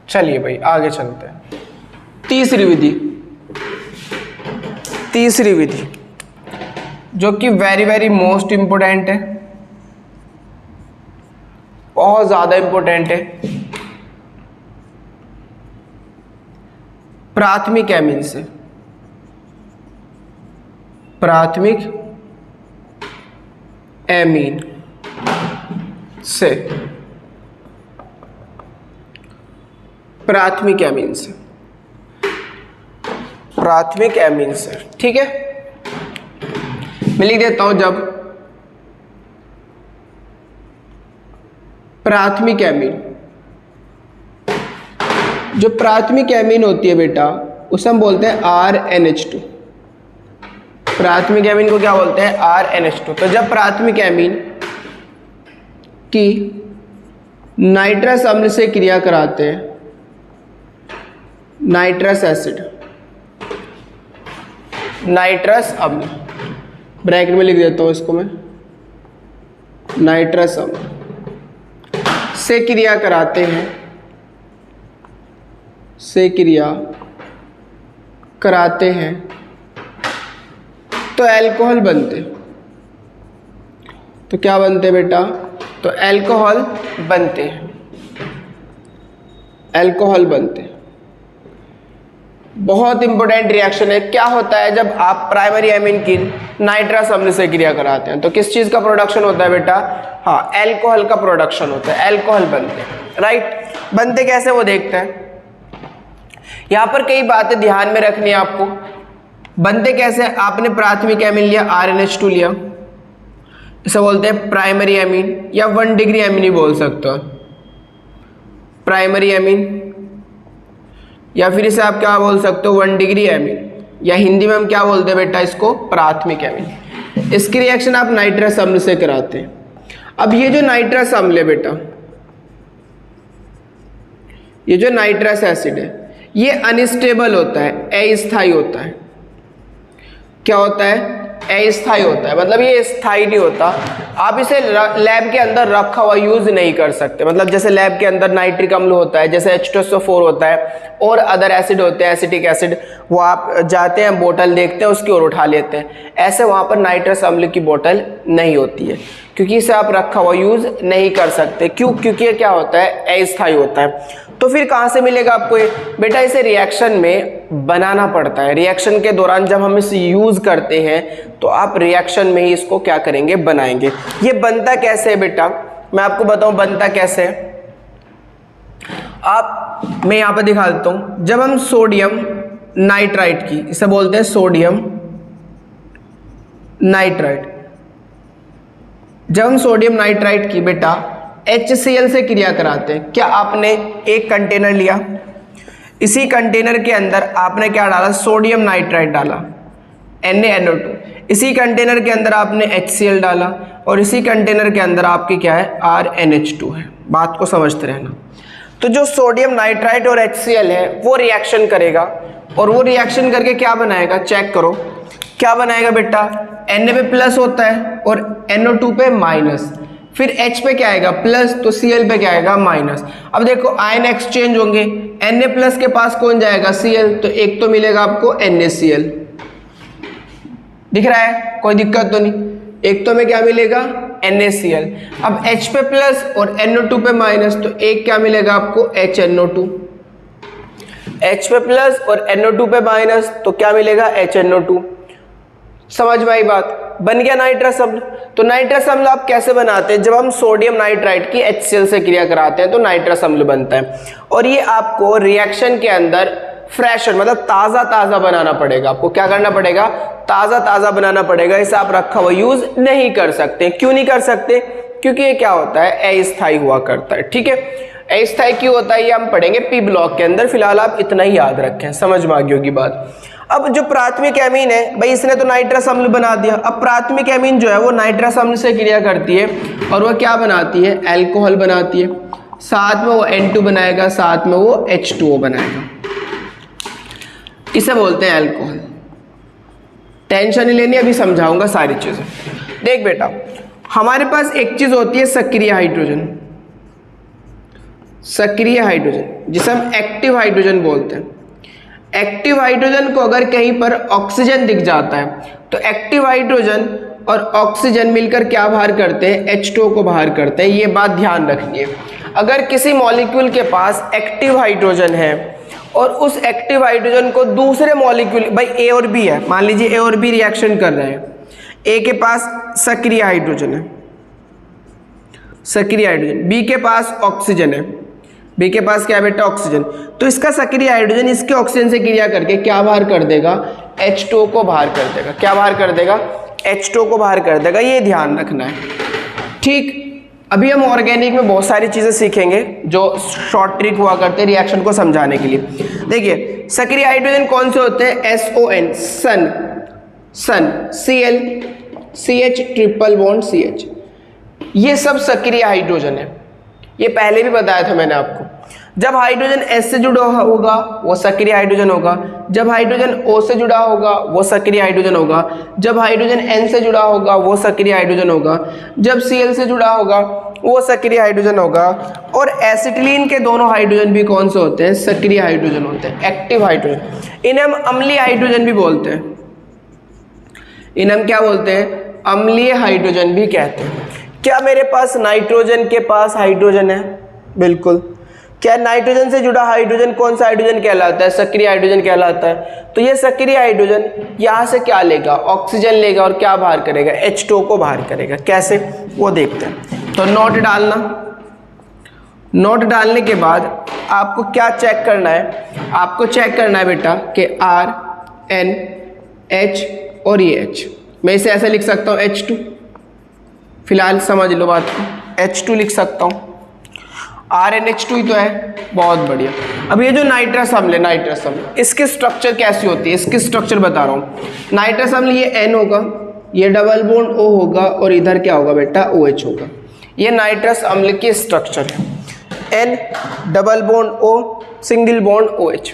चलिए भाई आगे चलते हैं। तीसरी विधि जो कि वेरी मोस्ट इंपोर्टेंट है, बहुत ज्यादा इंपोर्टेंट है। प्राथमिक एमीन से, प्राथमिक एमीन से, प्राथमिक एमीन से, प्राथमिक एमीन से, ठीक है। मैं लिख देता हूं, जब प्राथमिक एमीन, जो प्राथमिक एमीन होती है बेटा उसे हम बोलते हैं RNH2। प्राथमिक एमीन को क्या बोलते हैं, RNH2। तो जब प्राथमिक एमीन की नाइट्रस अम्ल से क्रिया कराते हैं, नाइट्रस एसिड, नाइट्रस अम्ल, ब्रैकेट में लिख देता हूं इसको मैं, नाइट्रस अम्ल से क्रिया कराते हैं, से क्रिया कराते हैं तो अल्कोहल बनते। तो क्या बनते बेटा, तो अल्कोहल बनते हैं, अल्कोहल बनते हैं। बहुत इंपॉर्टेंट रिएक्शन है। क्या होता है जब आप प्राइमरी एमीन की नाइट्रस अम्ल से क्रिया कराते हैं तो किस चीज का प्रोडक्शन होता है बेटा, हाँ अल्कोहल का प्रोडक्शन होता है, अल्कोहल बनते हैं, राइट। बनते कैसे वो देखते हैं। यहां पर कई बातें ध्यान में रखनी है आपको। बनते कैसे, आपने प्राथमिक एमीन लिया, RNH2 लिया, इसे बोलते हैं प्राइमरी एमीन या 1 डिग्री एमीन ही बोल सकते हो, प्राइमरी एमीन, या फिर इसे आप क्या बोल सकते हो 1 डिग्री एमीन, या हिंदी में हम क्या बोलते हैं बेटा इसको, प्राथमिक एमीन। इसकी रिएक्शन आप नाइट्रस अम्ल से कराते हैं। अब ये जो नाइट्रस अम्ल है बेटा, ये जो नाइट्रस एसिड है ये अनस्टेबल होता है, अस्थायी होता है। क्या होता है, अस्थायी होता है, मतलब ये स्थायी नहीं होता। आप इसे लैब के अंदर रखा हुआ यूज नहीं कर सकते। मतलब जैसे लैब के अंदर नाइट्रिक अम्ल होता है, जैसे H2SO4 होता है और अदर एसिड होते हैं, एसिटिक एसिड, वो आप जाते हैं बोतल देखते हैं उसकी ओर उठा लेते हैं। ऐसे वहां पर नाइट्रस अम्ल की बोतल नहीं होती है, क्योंकि इसे आप रखा हुआ यूज नहीं कर सकते। क्यों, क्योंकि ये क्या होता है, अस्थायी होता है। तो फिर कहाँ से मिलेगा आपको ये बेटा, इसे रिएक्शन में बनाना पड़ता है। रिएक्शन के दौरान जब हम इसे यूज करते हैं तो आप रिएक्शन में ही इसको क्या करेंगे, बनाएंगे। ये बनता कैसे है बेटा, मैं आपको बताऊं बनता कैसे है। आप, मैं यहां पर दिखा देता हूं। जब हम सोडियम नाइट्राइट की, इसे बोलते हैं सोडियम नाइट्राइट, जब हम सोडियम नाइट्राइट की बेटा HCl से क्रिया कराते हैं, क्या आपने एक कंटेनर लिया, इसी कंटेनर के अंदर आपने क्या डाला, सोडियम नाइट्राइट डाला, NaNO2, इसी कंटेनर के अंदर आपने HCl डाला और इसी कंटेनर के अंदर आपकी क्या है, RNH2 है। बात को समझते रहना। तो जो सोडियम नाइट्राइट और HCl है वो रिएक्शन करेगा और वो रिएक्शन करके क्या बनाएगा, चेक करो क्या बनाएगा बेटा, Na पे प्लस होता है और NO2 पे माइनस, फिर H पे क्या आएगा प्लस, तो Cl पे क्या आएगा माइनस। अब देखो आयन एक्सचेंज होंगे, Na प्लस के पास कौन जाएगा Cl, तो एक तो मिलेगा आपको NaCl, दिख रहा है कोई दिक्कत तो नहीं, एक तो में क्या मिलेगा NaCl। अब H पे प्लस और NO2 पे माइनस, तो एक क्या मिलेगा आपको HNO2, H पे प्लस और NO2 पे माइनस तो क्या मिलेगा HNO2। समझ में आई बात, बन गया नाइट्रस अम्ल। तो नाइट्रस अम्ल आप कैसे बनाते हैं, जब हम सोडियम नाइट्राइट की HCl से क्रिया कराते हैं तो नाइट्रस अम्ल बनता है, और ये आपको रिएक्शन के अंदर फ्रेश मतलब ताज़ा ताज़ा बनाना पड़ेगा, आपको क्या करना पड़ेगा, ताज़ा ताज़ा बनाना पड़ेगा, इसे आप रखा हुआ यूज़ नहीं कर सकते। क्यों नहीं कर सकते, क्योंकि ये क्या होता है अस्थायी हुआ करता है, ठीक है। अस्थायी क्यों होता है ये हम पढ़ेंगे पी ब्लॉक के अंदर, फिलहाल आप इतना ही याद रखें, समझ में आ गई होगी बात। अब जो प्राथमिक एमीन है भाई, इसने तो नाइट्रस अम्ल बना दिया, अब प्राथमिक एमीन जो है वो नाइट्रस अम्ल से क्रिया करती है और वह क्या बनाती है, एल्कोहल बनाती है, साथ में वो N2 बनाएगा, साथ में वो H2O बनाएगा, इसे बोलते हैं अल्कोहल। टेंशन नहीं लेनी, अभी समझाऊंगा सारी चीजें। देख बेटा, हमारे पास एक चीज होती है सक्रिय हाइड्रोजन, सक्रिय हाइड्रोजन जिसे हम एक्टिव हाइड्रोजन बोलते हैं। एक्टिव हाइड्रोजन को अगर कहीं पर ऑक्सीजन दिख जाता है तो एक्टिव हाइड्रोजन और ऑक्सीजन मिलकर क्या बाहर करते हैं, H2O को बाहर करते हैं, ये बात ध्यान रखनी है। अगर किसी मॉलिक्यूल के पास एक्टिव हाइड्रोजन है और उस एक्टिव हाइड्रोजन को दूसरे मॉलिक्यूल, भाई A और B है, मान लीजिए A और B रिएक्शन कर रहे हैं, A के पास सक्रिय हाइड्रोजन है, सक्रिय हाइड्रोजन, B के पास ऑक्सीजन है, B के पास क्या है बेटा ऑक्सीजन, तो इसका सक्रिय हाइड्रोजन इसके ऑक्सीजन से क्रिया करके क्या बाहर कर देगा, H2O को बाहर कर देगा, क्या बाहर कर देगा, H2O को बाहर कर देगा, ये ध्यान रखना है, ठीक। अभी हम ऑर्गेनिक में बहुत सारी चीजें सीखेंगे जो शॉर्ट ट्रिक हुआ करते हैं रिएक्शन को समझाने के लिए। देखिए सक्रिय हाइड्रोजन कौन से होते हैं, SON सन, सन, Cl, CH triple bond CH, ये सब सक्रिय हाइड्रोजन है, ये पहले भी बताया था मैंने आपको। जब हाइड्रोजन S से जुड़ा होगा वो सक्रिय हाइड्रोजन होगा, जब हाइड्रोजन O से जुड़ा होगा वो सक्रिय हाइड्रोजन होगा, जब हाइड्रोजन N से जुड़ा होगा वो सक्रिय हाइड्रोजन होगा, जब Cl से जुड़ा होगा वो सक्रिय हाइड्रोजन होगा, और एसिटिलीन के दोनों हाइड्रोजन भी कौन से होते हैं, सक्रिय हाइड्रोजन होते हैं, एक्टिव हाइड्रोजन। इन्हें हम अम्लीय हाइड्रोजन भी बोलते हैं, इन्हें हम क्या बोलते हैं, अम्लीय हाइड्रोजन भी कहते हैं। क्या मेरे पास नाइट्रोजन के पास हाइड्रोजन है, बिल्कुल। क्या नाइट्रोजन से जुड़ा हाइड्रोजन कौन सा हाइड्रोजन कहलाता है, सक्रिय हाइड्रोजन कहलाता है। तो ये सक्रिय हाइड्रोजन यहाँ से क्या लेगा, ऑक्सीजन लेगा और क्या बाहर करेगा, H2O को बाहर करेगा। कैसे वो देखते हैं। तो नोट डालना, नोट डालने के बाद आपको क्या चेक करना है, आपको चेक करना है बेटा कि R, N, H और ये H, मैं इसे ऐसे लिख सकता हूँ H2, फिलहाल समझ लो बात को, H2 लिख सकता हूँ, RnH2 ही तो है, बहुत बढ़िया। अब ये जो नाइट्रस अम्ल है, नाइट्रस अम्ल, इसकी स्ट्रक्चर कैसी होती है, इसकी स्ट्रक्चर बता रहा हूँ। नाइट्रस अम्ल ये N होगा, ये डबल बॉन्ड O होगा और इधर क्या होगा बेटा OH होगा। ये नाइट्रस अम्ल की स्ट्रक्चर है, N double bond O single bond OH।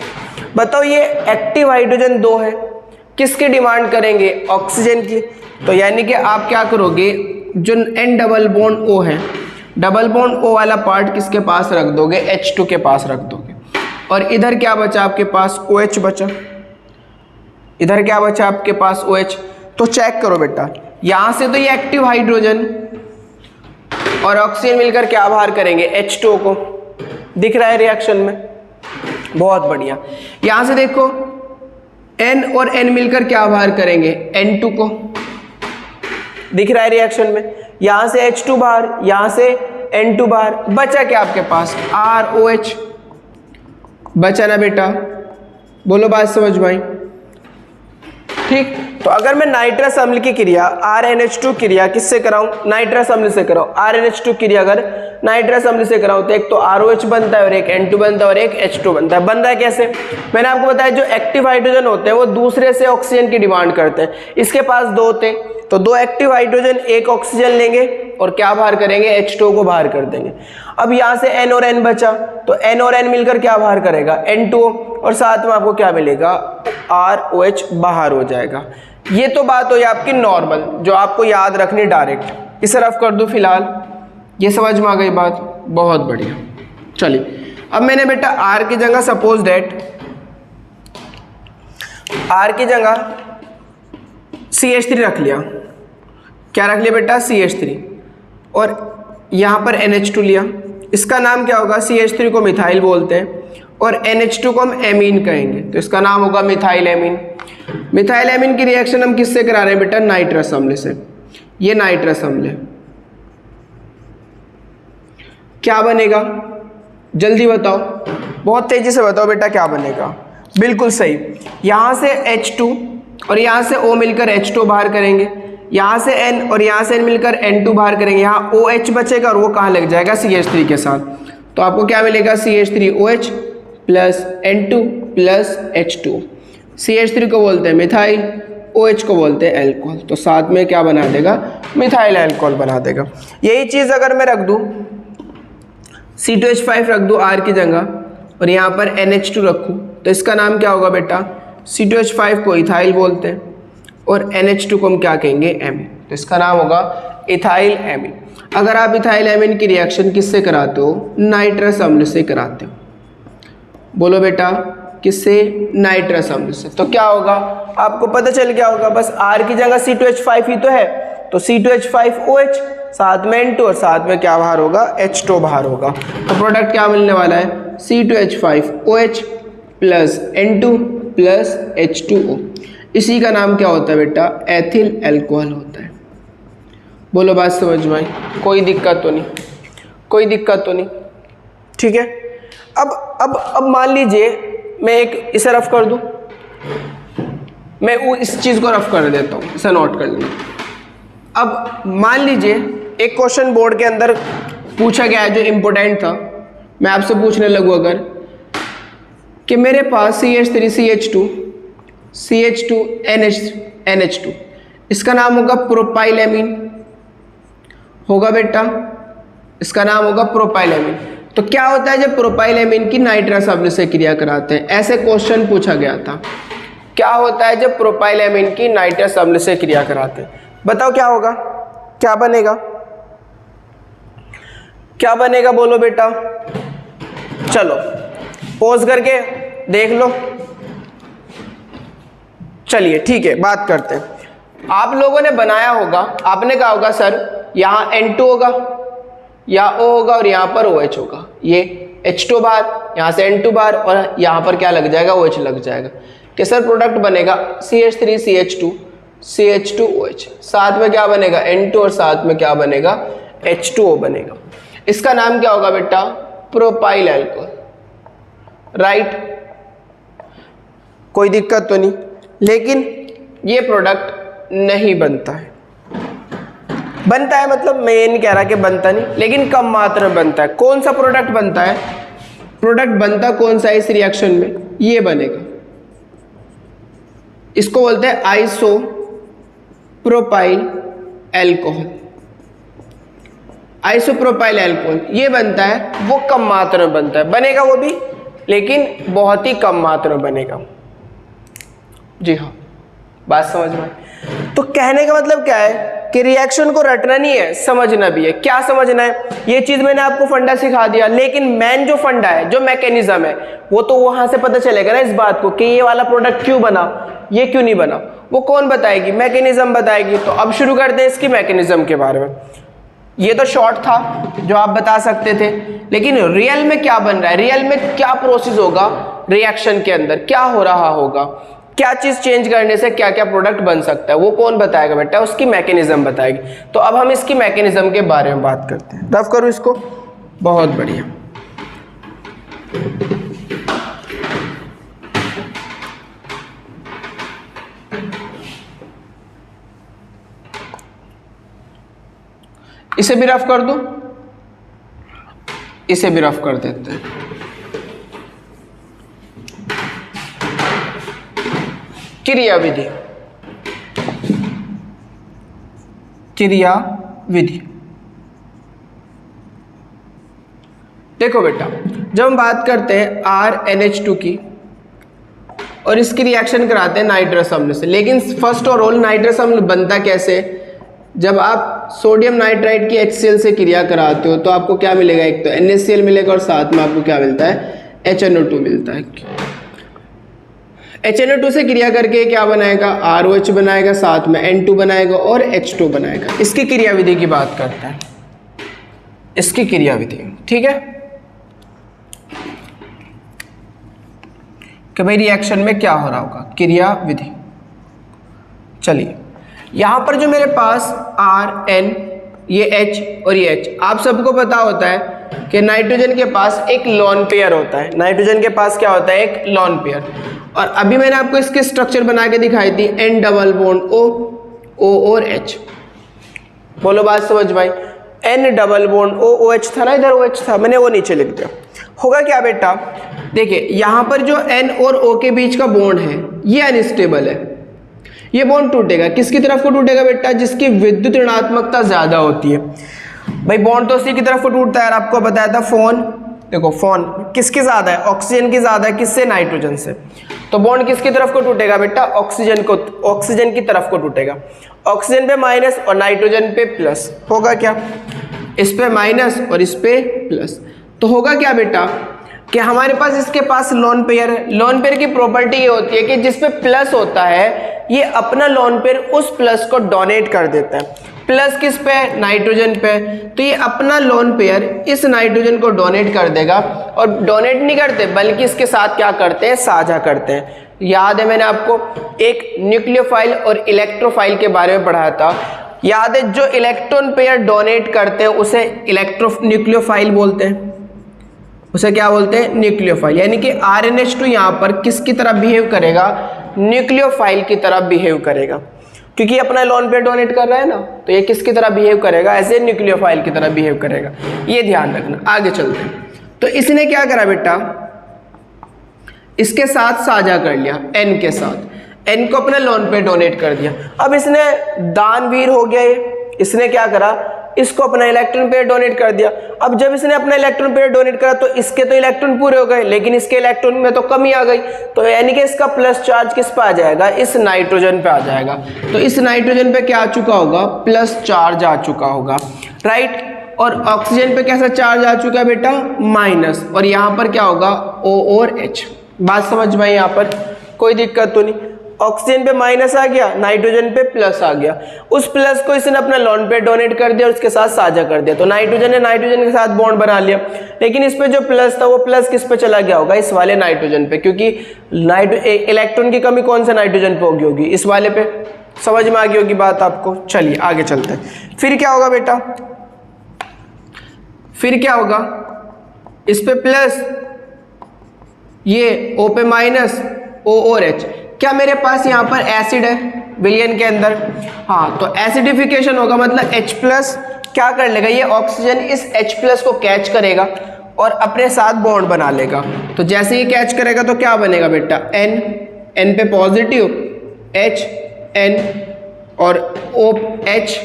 बताओ ये एक्टिव हाइड्रोजन 2 है, किसकी डिमांड करेंगे, ऑक्सीजन की। तो यानी कि आप क्या करोगे, जो N डबल बॉन्ड O है, डबल बॉन्ड O वाला पार्ट किसके पास रख दोगे, H2 के पास रख दोगे, और इधर क्या बचा आपके पास, OH बचा, इधर क्या बचा आपके पास OH। तो चेक करो बेटा, यहां से तो ये एक्टिव हाइड्रोजन और ऑक्सीजन मिलकर क्या बाहर करेंगे, H2O को, दिख रहा है रिएक्शन में, बहुत बढ़िया। यहां से देखो N और N मिलकर क्या बाहर करेंगे, N2 को, दिख रहा है रिएक्शन में। यहां से H2 बाहर, यहां से N2 बाहर, बचा क्या आपके पास, ROH बचा ना बेटा, बोलो बात समझ में आई, ठीक। तो अगर मैं नाइट्रस अम्ल की क्रिया RnH2 क्रिया किससे कराऊं, नाइट्रस अम्ल से कराऊं, RnH2 क्रिया अगर नाइट्रस अम्ल से कराऊं तो एक तो ROH बनता है और एक N2 बनता है और एक H2 बनता है। बन रहा है कैसे, मैंने आपको बताया जो एक्टिव हाइड्रोजन होते हैं वो दूसरे से ऑक्सीजन की डिमांड करते हैं। इसके पास दो थे तो दो एक्टिव हाइड्रोजन एक ऑक्सीजन लेंगे और क्या बाहर करेंगे, H2 को बाहर कर देंगे। अब यहाँ से N और N बचा तो N और N मिलकर क्या बाहर करेगा, N2, और साथ में आपको क्या मिलेगा, ROH बाहर हो जाएगा। ये तो बात हुई आपकी नॉर्मल जो आपको याद रखनी डायरेक्ट। इसे रफ कर दूं फिलहाल, ये समझ में आ गई बात, बहुत बढ़िया। चलिए अब मैंने बेटा R की जगह सपोज दैट R की जगह CH3 रख लिया। क्या रख लिया बेटा, CH3, और यहाँ पर NH2 लिया। इसका नाम क्या होगा, CH3 को मिथाइल बोलते हैं और NH2 को हम एमीन कहेंगे तो इसका नाम होगा मिथाइल एमीन। मिथाइल एमीन की रिएक्शन हम किससे करा रहे हैं बेटा, नाइट्रस अम्ल से। ये नाइट्रस अम्ल है, क्या बनेगा जल्दी बताओ, बहुत तेजी से बताओ बेटा क्या बनेगा। बिल्कुल सही, यहाँ से H2 और यहाँ से O मिलकर H2 बाहर करेंगे, यहाँ से N और यहाँ से N मिलकर N2 बाहर करेंगे, यहाँ OH बचेगा और वो कहाँ लग जाएगा, CH3 के साथ। तो आपको क्या मिलेगा, CH3OH plus N2 plus H2। CH3 को बोलते हैं मिथाइल, OH को बोलते हैं एल्कोहल, तो साथ में क्या बना देगा, मिथाइल एल्कोहल बना देगा। यही चीज़ अगर मैं रख दूँ C2H5 रख दूँ R की जगह और यहाँ पर NH2 रखूँ तो इसका नाम क्या होगा बेटा, C2H5 को इथाइल बोलते हैं और NH2 को हम क्या कहेंगे, एमीन, तो इसका नाम होगा इथाइल एमीन। अगर आप इथाइल एमीन की रिएक्शन किससे कराते हो, नाइट्रस अम्ल से कराते हो। बोलो बेटा किससे, नाइट्रस अम्ल से। तो क्या होगा आपको पता चल गया होगा, बस R की जगह C2H5 ही तो है तो C2H5OH साथ में N2 और साथ में क्या बाहर होगा, H2 बाहर होगा। तो प्रोडक्ट क्या मिलने वाला है, C2H5OH plus N2 plus H2O। इसी का नाम क्या होता है बेटा, एथिल एल्कोहल होता है। बोलो बात समझ में आई, कोई दिक्कत तो नहीं, कोई दिक्कत तो नहीं, ठीक है। अब मान लीजिए मैं एक इसे रफ कर दूं, मैं इस चीज को रफ कर देता हूं, इसे नोट कर लेना। अब मान लीजिए एक क्वेश्चन बोर्ड के अंदर पूछा गया है जो इंपॉर्टेंट था, मैं आपसे पूछने लगूं अगर कि मेरे पास CH3 CH2 CH2 NH2, इसका नाम होगा प्रोपाइल एमीन, होगा बेटा, इसका नाम होगा प्रोपाइल एमीन। तो क्या होता है जब प्रोपाइल एमीन की नाइट्रस अम्ल से क्रिया कराते हैं, ऐसे क्वेश्चन पूछा गया था। क्या होता है जब प्रोपाइल एमीन की नाइट्रस अम्ल से क्रिया कराते हैं, बताओ क्या होगा, क्या बनेगा, क्या बनेगा, बोलो बेटा। चलो पॉज करके देख लो, चलिए ठीक है बात करते हैं। आप लोगों ने बनाया होगा, आपने कहा होगा सर यहाँ N2 होगा, यहाँ O होगा और यहाँ पर OH होगा, ये H2 बाहर, यहाँ से N2 बाहर और यहाँ पर क्या लग जाएगा, OH लग जाएगा। कि सर प्रोडक्ट बनेगा CH3 CH2 CH2OH, साथ में क्या बनेगा, N2 और साथ में क्या बनेगा, H2O बनेगा। इसका नाम क्या होगा बेटा, प्रोपाइल एल्कोहल, राइट। कोई दिक्कत तो नहीं, लेकिन ये प्रोडक्ट नहीं बनता है। बनता है मतलब मैं ये नहीं कह रहा कि बनता नहीं, लेकिन कम मात्रा में बनता है। कौन सा प्रोडक्ट बनता है, प्रोडक्ट बनता कौन सा इस रिएक्शन में, ये बनेगा, इसको बोलते हैं iso propyl alcohol. Isopropyl alcohol ये बनता है, वो कम मात्रा में बनता है, बनेगा वो भी लेकिन बहुत ही कम मात्रा में बनेगा। जी हाँ, बात समझ में। तो कहने का मतलब क्या है कि रिएक्शन को रटना नहीं है, समझना भी है। क्या समझना है, ये चीज मैंने आपको फंडा सिखा दिया, लेकिन मेन जो फंडा है, जो मैकेनिज्म है, वो तो वहां से पता चलेगा ना इस बात को कि ये वाला प्रोडक्ट क्यों बना, ये क्यों नहीं बना, वो कौन बताएगी, मैकेनिज्म बताएगी। तो अब शुरू करते हैं इसकी मैकेनिज्म के बारे में। ये तो शॉर्ट था जो आप बता सकते थे, लेकिन रियल में क्या बन रहा है, रियल में क्या प्रोसेस होगा रिएक्शन के अंदर, क्या हो रहा होगा, क्या चीज चेंज करने से क्या क्या प्रोडक्ट बन सकता है, वो कौन बताएगा बेटा, उसकी मैकेनिज्म बताएगी। तो अब हम इसकी मैकेनिज्म के बारे में बात करते हैं। रफ करो इसको, बहुत बढ़िया। इसे भी रफ कर दूं, इसे भी रफ कर देते हैं। क्रियाविधि, क्रियाविधि। देखो बेटा, जब हम बात करते हैं RNH2 की और इसकी रिएक्शन कराते हैं नाइट्रस अम्ल से, लेकिन फर्स्ट और ऑल नाइट्रस अम्ल बनता कैसे? जब आप सोडियम नाइट्राइड की HCl से क्रिया कराते हो तो आपको क्या मिलेगा? एक तो NaCl मिलेगा और साथ में आपको क्या मिलता है? HNO2 मिलता है। HNO2 से क्रिया करके क्या बनाएगा? ROH बनाएगा, साथ में N2 बनाएगा और H2 बनाएगा। इसकी क्रियाविधि की बात करते हैं, इसकी क्रियाविधि, ठीक है, कि भाई रिएक्शन में क्या हो रहा होगा, क्रियाविधि। चलिए, यहां पर जो मेरे पास RN, ये H और ये H, आप सबको पता होता है कि नाइट्रोजन के पास एक लोन पेयर होता है। नाइट्रोजन के पास क्या होता है? एक लोन पेयर। और अभी मैंने आपको इसके स्ट्रक्चर बना के दिखाई थी, N डबल बॉन्ड O और H। बोलो बात समझ भाई, N डबल बॉन्ड OH था ना, इधर OH था, मैंने वो नीचे लिख दिया। होगा क्या बेटा? देखिए यहां पर जो N और O के बीच का बॉन्ड है ये अनस्टेबल है, ये बॉन्ड टूटेगा। किसकी तरफ को टूटेगा बेटा? जिसकी विद्युत ऋणात्मकता ज्यादा होती है। भाई बॉन्ड तो उसी की तरफ को टूटता है, आपको बताया था फोन। देखो फोन किसकी ज्यादा है? ऑक्सीजन की ज्यादा है, किससे? नाइट्रोजन से। तो बॉन्ड किसकी तरफ को टूटेगा बेटा? ऑक्सीजन की तरफ को टूटेगा। ऑक्सीजन पे माइनस और नाइट्रोजन पे प्लस। होगा क्या? इस पे माइनस और इस पे प्लस। तो होगा क्या बेटा कि हमारे पास इसके पास लोन पेयर है। लोन पेयर की प्रॉपर्टी ये होती है कि जिस पे प्लस होता है ये अपना लोन पेयर उस प्लस को डोनेट कर देता है। प्लस किस पे? नाइट्रोजन पे। तो ये अपना लोन पेयर इस नाइट्रोजन को डोनेट कर देगा, और डोनेट नहीं करते बल्कि इसके साथ क्या करते हैं? साझा करते हैं। याद है मैंने आपको एक न्यूक्लियोफाइल और इलेक्ट्रोफाइल के बारे में पढ़ाया था, याद है? जो इलेक्ट्रॉन पेयर डोनेट करते हैं उसे न्यूक्लियोफाइल बोलते हैं। उसे क्या बोलते हैं? न्यूक्लियोफाइल। यानी कि RNH2 यहाँ पर किसकी तरह बिहेव करेगा? न्यूक्लियोफाइल की तरह बिहेव करेगा, क्योंकि अपना लोन पेयर डोनेट कर रहा है ना, तो ये किसकी तरह बिहेव करेगा? ऐसे न्यूक्लियोफाइल की तरह बिहेव करेगा। ये ध्यान रखना। आगे चलते हैं। तो इसने क्या करा बेटा? इसके साथ साझा कर लिया, N के साथ। N को अपना लोन पेयर डोनेट कर दिया। अब इसने दानवीर हो गया, इसने क्या करा? इसको अपना इलेक्ट्रॉन पेयर डोनेट कर दिया। अब जब इसने अपना इलेक्ट्रॉन पेयर डोनेट करा तो इसके तो इलेक्ट्रॉन पूरे हो गए, लेकिन इसके इलेक्ट्रॉन में तो कमी आ गई। तो यानी कि इसका प्लस चार्ज किस पे आ जाएगा? इस नाइट्रोजन पे आ जाएगा। तो इस नाइट्रोजन पे क्या आ चुका होगा? प्लस चार्ज आ चुका होगा, राइट। और ऑक्सीजन पे कैसा चार्ज आ चुका है बेटा? माइनस। और यहाँ पर क्या होगा? O और H। बात समझ में? यहाँ पर कोई दिक्कत तो नहीं। ऑक्सीजन पे माइनस आ गया, नाइट्रोजन पे प्लस आ गया। उस प्लस को इसने अपना लोन पेयर डोनेट कर दिया और उसके साथ साझा कर दिया। तो नाइट्रोजन ने नाइट्रोजन के साथ बॉन्ड बना लिया, लेकिन इस पे जो प्लस था वो प्लस किस पे चला गया होगा? इस वाले नाइट्रोजन पे, क्योंकि इलेक्ट्रॉन की कमी कौन से नाइट्रोजन पे होगी? इस वाले पे। समझ में आ गई होगी बात आपको। चलिए आगे चलते हैं। फिर क्या होगा बेटा? फिर क्या होगा? इस पे प्लस, ये O पे माइनस, O और H। क्या मेरे पास यहाँ पर एसिड है विलयन के अंदर? हाँ, तो एसिडिफिकेशन होगा, मतलब H प्लस क्या कर लेगा? ये ऑक्सीजन इस H प्लस को कैच करेगा और अपने साथ बॉन्ड बना लेगा। तो जैसे ही कैच करेगा तो क्या बनेगा बेटा? N पे पॉजिटिव, H N और OH,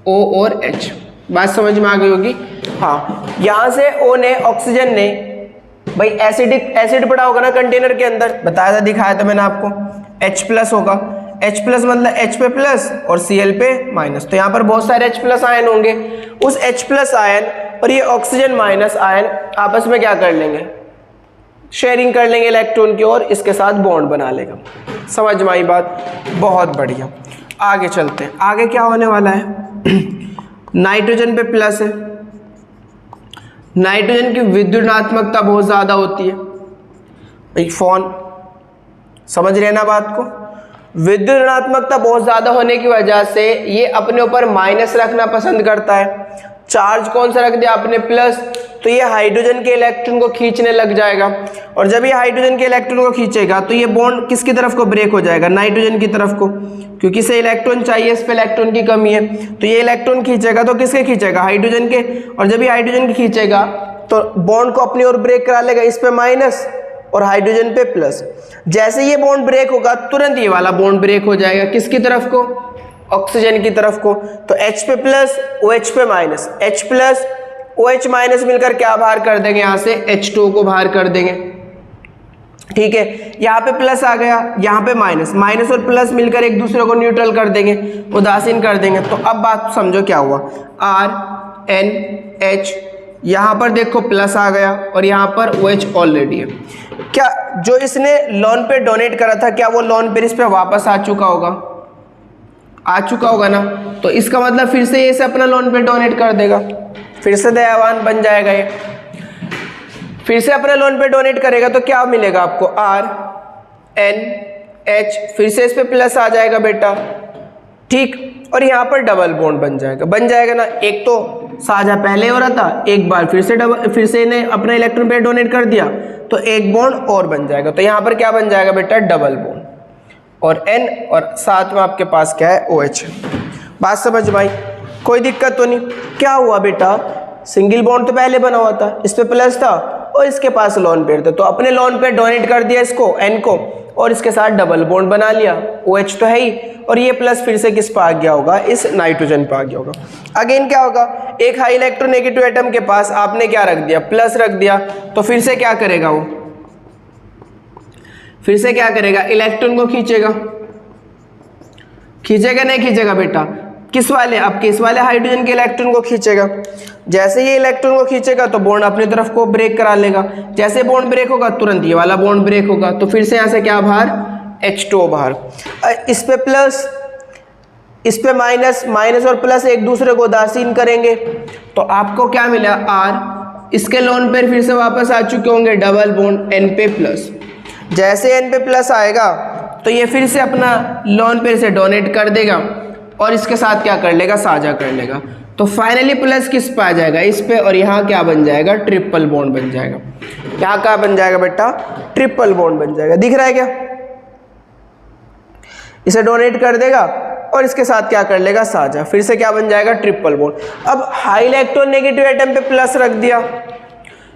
O और H। बात समझ में आ गई होगी। हाँ, यहाँ से O ने, ऑक्सीजन ने, भाई एसिड पड़ा होगा ना कंटेनर के अंदर, बताया था, दिखाया था मैंने आपको। H प्लस होगा, H प्लस मतलब H पे प्लस और Cl पे माइनस। तो यहाँ पर बहुत सारे H प्लस आयन होंगे। उस H प्लस आयन और ये ऑक्सीजन माइनस आयन आपस में क्या कर लेंगे? शेयरिंग कर लेंगे इलेक्ट्रॉन की और इसके साथ बॉन्ड बना लेगा। समझ में आई बात? बहुत बढ़िया। आगे चलते हैं। आगे क्या होने वाला है? नाइट्रोजन पे प्लस है। नाइट्रोजन की विद्युत ऋणात्मकता बहुत ज्यादा होती है। भाई फोन समझ रहे ना बात को? विद्युत ऋणात्मकता बहुत ज्यादा होने की वजह से ये अपने ऊपर माइनस रखना पसंद करता है। चार्ज कौन सा रख दिया आपने प्लस, तो ये हाइड्रोजन के इलेक्ट्रॉन को खींचने लग जाएगा, और जब ये हाइड्रोजन के इलेक्ट्रॉन को खींचेगा तो ये बॉन्ड किसकी तरफ को ब्रेक हो जाएगा, नाइट्रोजन की तरफ को, क्योंकि इसे इलेक्ट्रॉन चाहिए, इस पे इलेक्ट्रॉन की कमी है, तो ये इलेक्ट्रॉन खींचेगा तो किसके खींचेगा, हाइड्रोजन के, और जब ये हाइड्रोजन के खींचेगा तो बॉन्ड को अपनी ओर ब्रेक करा लेगा, इस पे माइनस और हाइड्रोजन पे प्लस। जैसे ये बॉन्ड ब्रेक होगा तुरंत ये वाला बॉन्ड ब्रेक हो जाएगा, किसकी तरफ को, ऑक्सीजन की तरफ को, तो H पे प्लस OH पे minus, H plus OH minus मिलकर क्या बाहर कर देंगे, यहाँ से H2O को बाहर कर देंगे। ठीक है, यहाँ पे प्लस आ गया, यहाँ पे माइनस, माइनस और प्लस मिलकर एक दूसरे को न्यूट्रल कर देंगे, उदासीन कर देंगे। तो अब बात समझो क्या हुआ, RNH, यहाँ पर देखो प्लस आ गया और यहाँ पर OH ऑलरेडी है। क्या जो इसने लोन पे डोनेट करा था, क्या वो लोन पे इस पे वापस आ चुका होगा, आ चुका होगा ना, तो इसका मतलब फिर से ये इसे अपना लोन पे डोनेट कर देगा, फिर से दयावान बन जाएगा, ये फिर से अपने लोन पे डोनेट करेगा, तो क्या मिलेगा आपको, RNH, फिर से इस पे प्लस आ जाएगा बेटा, ठीक, और यहाँ पर डबल बॉन्ड बन जाएगा ना, एक तो साझा पहले हो रहा था, एक बार फिर से इन्हें अपना इलेक्ट्रॉन पेयर डोनेट कर दिया, तो एक बॉन्ड और बन जाएगा, तो यहाँ पर क्या बन जाएगा बेटा, डबल बॉन्ड, और N, और साथ में आपके पास क्या है, OH। बात समझ भाई, कोई दिक्कत तो नहीं। क्या हुआ बेटा, सिंगल बॉन्ड तो पहले बना हुआ था, इस पे प्लस था और इसके पास लोन पेयर था, तो अपने लोन पेयर डोनेट कर दिया इसको, N को, और इसके साथ डबल बॉन्ड बना लिया, OH तो है ही, और ये प्लस फिर से किस पे आ गया होगा, इस नाइट्रोजन पे आ गया होगा। अगेन क्या होगा, एक हाई इलेक्ट्रोनेगेटिव एटम के पास आपने क्या रख दिया, प्लस रख दिया, तो फिर से क्या करेगा वो, फिर से क्या करेगा, इलेक्ट्रॉन को खींचेगा, खींचेगा नहीं खींचेगा बेटा, किस वाले, अब किस वाले हाइड्रोजन के इलेक्ट्रॉन को खींचेगा। जैसे ये इलेक्ट्रॉन को खींचेगा तो बॉन्ड अपनी तरफ को ब्रेक करा लेगा, जैसे बॉन्ड ब्रेक होगा तुरंत ये वाला बॉन्ड ब्रेक होगा, तो फिर से यहाँ से क्या बाहर, H2O बाहर, इस पे प्लस, इस पे माइनस, माइनस और प्लस एक दूसरे को उदासीन करेंगे, तो आपको क्या मिला, R, इसके लोन पेयर फिर से वापस आ चुके होंगे, डबल बॉन्ड N पे प्लस, जैसे N पे प्लस आएगा तो ये फिर से अपना लोन पेयर से डोनेट कर देगा और इसके साथ क्या कर लेगा, साझा कर लेगा, तो फाइनली प्लस किस पे आ जाएगा, इस पे, और यहाँ क्या बन जाएगा, ट्रिपल बॉन्ड बन जाएगा। यहाँ क्या बन जाएगा बेटा, ट्रिपल बॉन्ड बन जाएगा, दिख रहा है क्या, इसे डोनेट कर देगा और इसके साथ क्या कर लेगा, साझा, फिर से क्या बन जाएगा, ट्रिपल बॉन्ड। अब हाई इलेक्ट्रॉन नेगेटिव एटम पे प्लस रख दिया,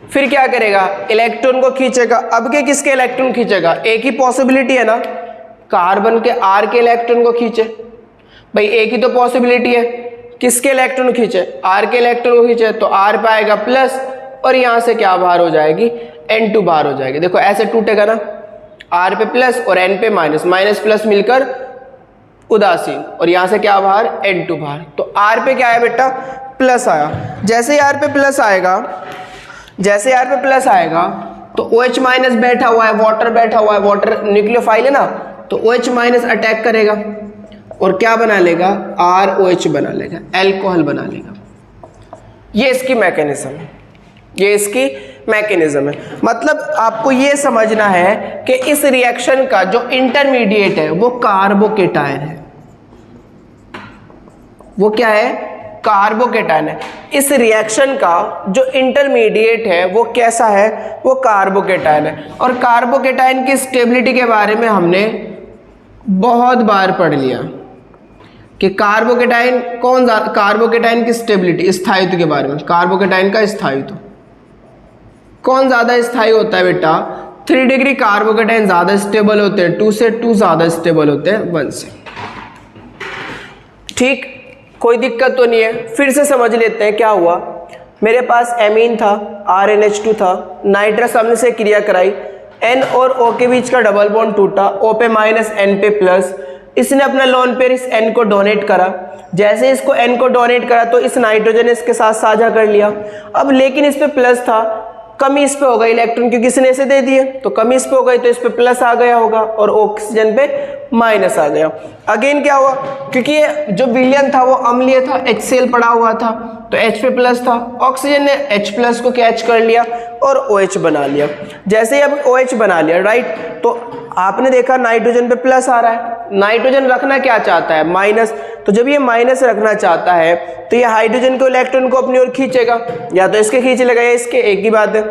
फिर क्या करेगा, इलेक्ट्रॉन को खींचेगा, अब के किसके इलेक्ट्रॉन खींचेगा, एक ही पॉसिबिलिटी है ना, कार्बन के R के इलेक्ट्रॉन को खींचे, भाई एक ही तो पॉसिबिलिटी है, किसके इलेक्ट्रॉन खींचे, R के इलेक्ट्रॉन को खींचे, तो R पे आएगा प्लस और यहाँ से क्या बाहर हो जाएगी, N2 बाहर हो जाएगी। देखो ऐसे टूटेगा ना, R पे प्लस और N पे माइनस, माइनस प्लस मिलकर उदासीन, और यहाँ से क्या बाहर, N2 बाहर, तो R पे क्या है बेटा, प्लस आया। जैसे ही R पे प्लस आएगा, जैसे R पे प्लस आएगा तो OH माइनस बैठा हुआ है, वाटर बैठा हुआ है, वाटर न्यूक्लियोफाइल है ना, तो OH माइनस अटैक करेगा और क्या बना लेगा, ROH बना लेगा, अल्कोहल बना लेगा। ये इसकी मैकेनिज्म है, ये इसकी मैकेनिज्म है। मतलब आपको ये समझना है कि इस रिएक्शन का जो इंटरमीडिएट है वो कार्बोकेटायन है, वो क्या है, कार्बोकेटायन है। इस रिएक्शन का जो इंटरमीडिएट है वो कैसा है, वो कार्बोकेटायन है। और कार्बोकेटायन की स्टेबिलिटी के बारे में हमने बहुत बार पढ़ लिया कि कार्बोकेटायन कार्बोकेटायन की स्टेबिलिटी, स्थायित्व के बारे में, कार्बोकेटायन का स्थायित्व कौन ज्यादा स्थायी होता है बेटा, 3 डिग्री कार्बोकेटायन ज्यादा स्टेबल होते हैं, 2 से 2 ज्यादा स्टेबल होते हैं 1 से। ठीक, कोई दिक्कत तो नहीं है। फिर से समझ लेते हैं क्या हुआ। मेरे पास एमीन था, RNH2 था, नाइट्रस हमने से क्रिया कराई, N और O के बीच का डबल बॉन्ड टूटा, O पे माइनस N पे प्लस, इसने अपना लोन पेयर इस N को डोनेट करा, जैसे इसको N को डोनेट करा तो इस नाइट्रोजन ने इसके साथ साझा कर लिया। अब लेकिन इस पे प्लस था, कमी इस पे हो गई इलेक्ट्रॉन क्योंकि इसने इसे दे दिए, तो कमी इस पे हो गई तो इस पे प्लस आ गया होगा और ऑक्सीजन पे माइनस आ गया। अगेन क्या हुआ, क्योंकि ये जो विलयन था वो अम्लीय था, HCl पड़ा हुआ था, तो H पे प्लस था, ऑक्सीजन ने H प्लस को कैच कर लिया और OH बना लिया। जैसे ही अब OH बना लिया राइट, तो आपने देखा नाइट्रोजन पे प्लस आ रहा है, नाइट्रोजन रखना क्या चाहता है माइनस, तो जब ये माइनस रखना चाहता है तो ये हाइड्रोजन के इलेक्ट्रॉन को अपनी ओर खींचेगा, या तो इसके खींच लेगा या इसके, एक ही बात है।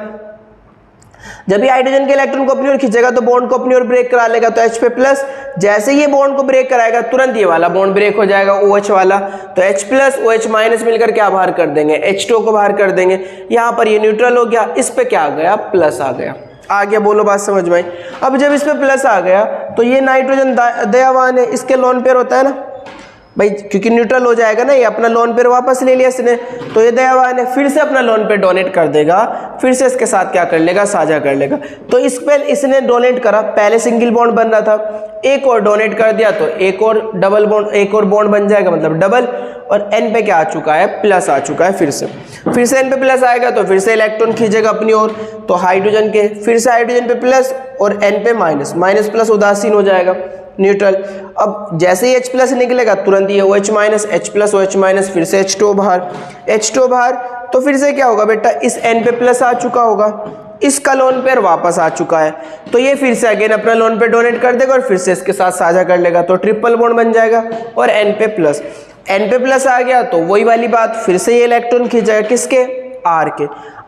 जब ये हाइड्रोजन के इलेक्ट्रॉन को अपनी ओर खींचेगा तो बॉन्ड को अपनी ओर ब्रेक करा लेगा, तो H पे प्लस, जैसे ये बॉन्ड को ब्रेक कराएगा तुरंत ये वाला बॉन्ड ब्रेक हो जाएगा OH वाला, तो H प्लस OH माइनस मिलकर क्या बाहर कर देंगे, H2 को बाहर कर देंगे। यहाँ पर ये न्यूट्रल हो गया, इस पे क्या आ गया, प्लस आ गया। आ गया, बोलो बात समझ में आई। अब जब इस पे प्लस आ गया तो ये नाइट्रोजन दयावान है, इसके लोन पेयर होता है ना भाई, क्योंकि न्यूट्रल हो जाएगा ना, ये अपना लोन पेयर वापस ले लिया इसने, तो ये दयावान है, फिर से अपना लोन पेयर डोनेट कर देगा, फिर से इसके साथ क्या कर लेगा, साझा कर लेगा। तो इस पे इसने डोनेट करा, पहले सिंगल बॉन्ड बन रहा था, एक और डोनेट कर दिया तो एक और डबल बॉन्ड, एक और बॉन्ड बन जाएगा, मतलब डबल, और N पे क्या आ चुका है, प्लस आ चुका है। फिर से N पे प्लस आएगा तो फिर से इलेक्ट्रॉन खींचेगा अपनी ओर, तो हाइड्रोजन के फिर से हाइड्रोजन पे प्लस और N पे माइनस, माइनस प्लस उदासीन हो जाएगा, न्यूट्रल। अब जैसे ही H प्लस निकलेगा तुरंत ये OH minus, H plus OH minus, फिर से H2 बाहर, H2 बाहर, तो फिर से क्या होगा बेटा, इस N पे प्लस आ चुका होगा, इसका लोन पेयर वापस आ चुका है, तो ये फिर से अगेन अपना लोन पेयर डोनेट कर देगा और फिर से इसके साथ साझा कर लेगा, तो ट्रिपल बॉन्ड बन जाएगा और N पे प्लस। N पे प्लस आ गया तो वही वाली बात, फिर से ये इलेक्ट्रॉन खींचेगा किसके, R के,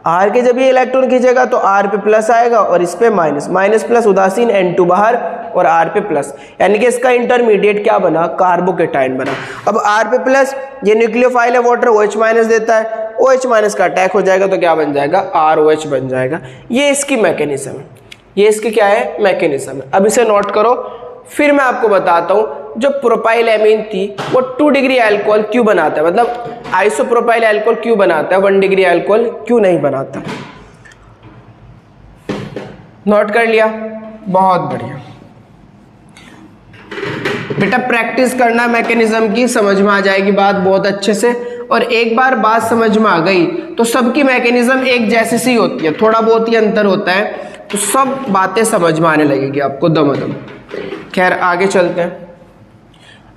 R के जब ये इलेक्ट्रॉन खींचेगा तो R पे प्लस आएगा और इस पे माइनस, माइनस प्लस उदासीन, N2 बाहर और R पे प्लस, यानी कि इसका इंटरमीडिएट क्या बना, कार्बोकेटाइन बना। अब R पे प्लस, ये न्यूक्लियोफाइल है, वाटर OH माइनस देता है, OH माइनस का अटैक हो जाएगा तो क्या बन जाएगा, ROH बन जाएगा। ये इसकी मैकेनिज्म है, ये इसकी क्या है, मैकेनिज्म है। अब इसे नोट करो, फिर मैं आपको बताता हूँ जो प्रोपाइल एमीन थी वो 2 डिग्री अल्कोहल क्यों बनाता है, मतलब आइसोप्रोपाइल अल्कोहल क्यों बनाता है, 1 डिग्री अल्कोहल क्यों नहीं बनाता। नोट कर लिया, बहुत बढ़िया बेटा, प्रैक्टिस करना मैकेनिज्म की, समझ में आ जाएगी बात बहुत अच्छे से। और एक बार बात समझ में आ गई तो सबकी मैकेनिज्म एक जैसी सी होती है, थोड़ा बहुत ही अंतर होता है, तो सब बातें समझ में आने लगेगी आपको दम। खैर आगे चलते हैं,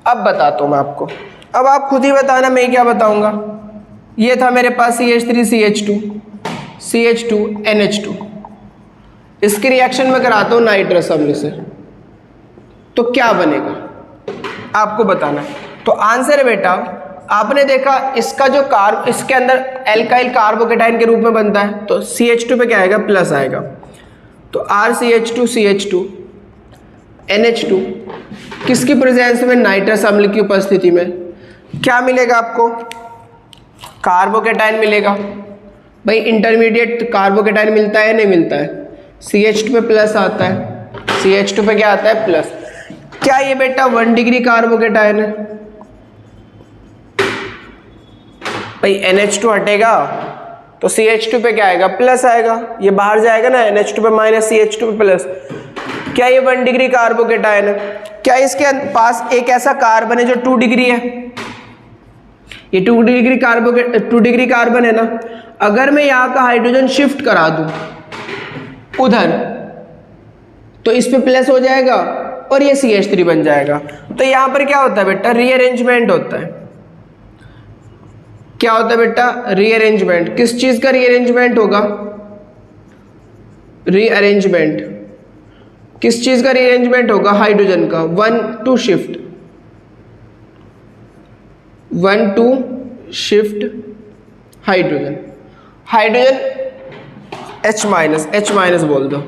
अब बताता हूँ मैं आपको, अब आप खुद ही बताना मैं क्या बताऊंगा। ये था मेरे पास CH3CH2 CH2 NH2, इसकी रिएक्शन में कराता हूँ नाइट्रस अम्ल से, तो क्या बनेगा आपको बताना है। तो आंसर है बेटा, आपने देखा इसका जो इसके अंदर एल्काइल कार्बोकेटाइन के रूप में बनता है, तो CH2 पे क्या आएगा, प्लस आएगा, तो RCH2CH2 NH2 किसकी प्रेजेंस में, नाइट्रस अम्ल की उपस्थिति में क्या मिलेगा आपको, कार्बोकेटाइन मिलेगा। भाई इंटरमीडिएट कार्बोकेटाइन मिलता है नहीं मिलता है, CH2 पे प्लस आता है, CH2 पे क्या आता है, प्लस। क्या ये बेटा 1 डिग्री कार्बोकेटाइन है, भाई NH2 हटेगा तो CH2 पे क्या आएगा, प्लस आएगा, ये बाहर जाएगा ना, NH2 पे माइनस, CH2 पे प्लस। क्या ये 1 डिग्री कार्बोकेटाइन है, क्या इसके पास एक ऐसा कार्बन है जो 2 डिग्री है, ये 2 डिग्री कार्बन है ना, अगर मैं यहाँ का हाइड्रोजन शिफ्ट करा दूं उधर तो इस पे प्लस हो जाएगा और ये CH3 बन जाएगा। तो यहाँ पर क्या होता है बेटा, रीअरेंजमेंट होता है। क्या होता है बेटा, रीअरेंजमेंट। किस चीज का रीअरेंजमेंट होगा, रीअरेंजमेंट किस चीज का रीअरेंजमेंट होगा, हाइड्रोजन का, 1 to shift, 1 to shift hydrogen, H minus बोल दो,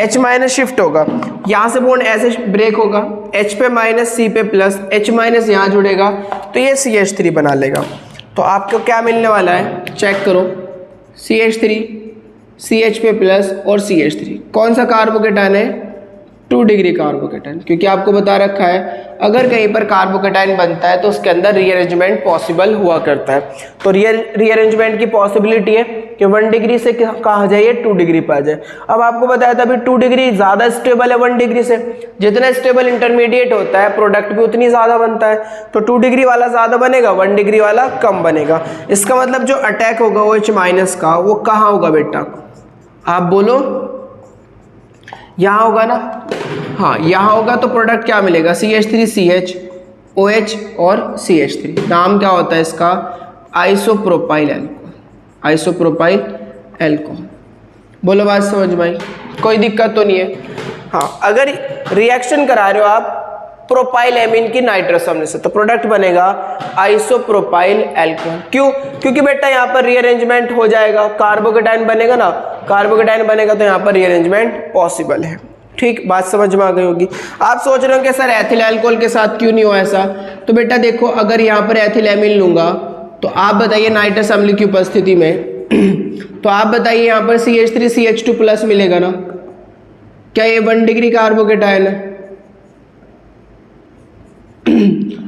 H माइनस शिफ्ट होगा, यहां से बॉन्ड ऐसे ब्रेक होगा, H पे माइनस, C पे प्लस, H माइनस यहां जुड़ेगा तो ये CH3 बना लेगा। तो आपको क्या मिलने वाला है, चेक करो, CH3, CH पे प्लस और CH3, कौन सा कार्बोकेटाइन है, 2 डिग्री कार्बोकेटाइन, क्योंकि आपको बता रखा है अगर कहीं पर कार्बोकेटाइन बनता है तो उसके अंदर रीअरेंजमेंट पॉसिबल हुआ करता है। तो रीअरेंजमेंट की पॉसिबिलिटी है कि 1 डिग्री से कहा जाए 2 डिग्री पर आ जाए। अब आपको बताया था अभी 2 डिग्री ज़्यादा स्टेबल है 1 डिग्री से, जितना स्टेबल इंटरमीडिएट होता है प्रोडक्ट भी उतनी ज़्यादा बनता है, तो 2 डिग्री वाला ज़्यादा बनेगा, 1 डिग्री वाला कम बनेगा। इसका मतलब जो अटैक होगा OH माइनस का वो कहाँ होगा बेटा, आप बोलो, यहाँ होगा ना, हाँ यहाँ होगा, तो प्रोडक्ट क्या मिलेगा, CH3CH OH और CH3, नाम क्या होता है इसका, आइसोप्रोपाइल एल्कोहल, आइसोप्रोपाइल एल्कोहल। बोलो बात समझ में आई, कोई दिक्कत तो नहीं है। हाँ, अगर रिएक्शन करा रहे हो आप प्रोपाइल एमीन की नाइट्रस अम्ल से तो प्रोडक्ट बनेगा आइसोप्रोपाइल एल्कोहल। क्यों? क्योंकि बेटा यहाँ पर रीअरेंजमेंट हो जाएगा, कार्बोकेटाइन बनेगा ना, कार्बोकेटाइन बनेगा तो यहाँ पर रीअरेंजमेंट पॉसिबल है। ठीक, बात समझ में आ गई होगी। आप सोच रहे हो कि सर एथिल अल्कोहल के साथ क्यों नहीं हुआ ऐसा, तो बेटा देखो अगर यहाँ पर एथिल एमीन लूंगा तो आप बताइए नाइट्रस अम्ल की उपस्थिति में तो आप बताइए यहाँ पर CH3CH2 प्लस मिलेगा ना, क्या ये 1 डिग्री कार्बोकेटाइन है?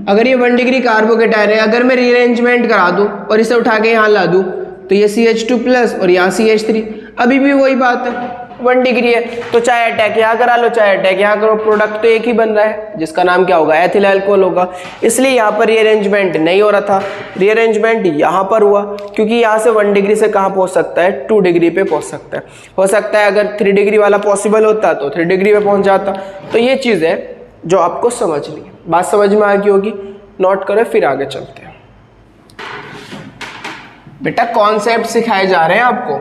अगर ये 1 डिग्री कार्बोकेटाइन है, अगर मैं रीअरेंजमेंट करा दूं और इसे उठा के यहाँ ला दूं तो ये CH2 प्लस और यहाँ CH3, अभी भी वही बात है, 1 डिग्री है। तो चाहे अटैक यहाँ करा लो चाहे अटैक यहाँ करो, प्रोडक्ट तो एक ही बन रहा है जिसका नाम क्या होगा, एथिल अल्कोहल होगा। इसलिए यहाँ पर रीअरेंजमेंट नहीं हो रहा था, रीअरेंजमेंट यहाँ पर हुआ क्योंकि यहाँ से 1 डिग्री से कहाँ पहुँच सकता है, 2 डिग्री पे पहुँच सकता है। हो सकता है अगर 3 डिग्री वाला पॉसिबल होता तो 3 डिग्री पे पहुँच जाता। तो ये चीज़ है जो आपको समझनी है। बात समझ में आ गई होगी, नोट करो फिर आगे चलते हैं। बेटा कॉन्सेप्ट सिखाए जा रहे हैं आपको,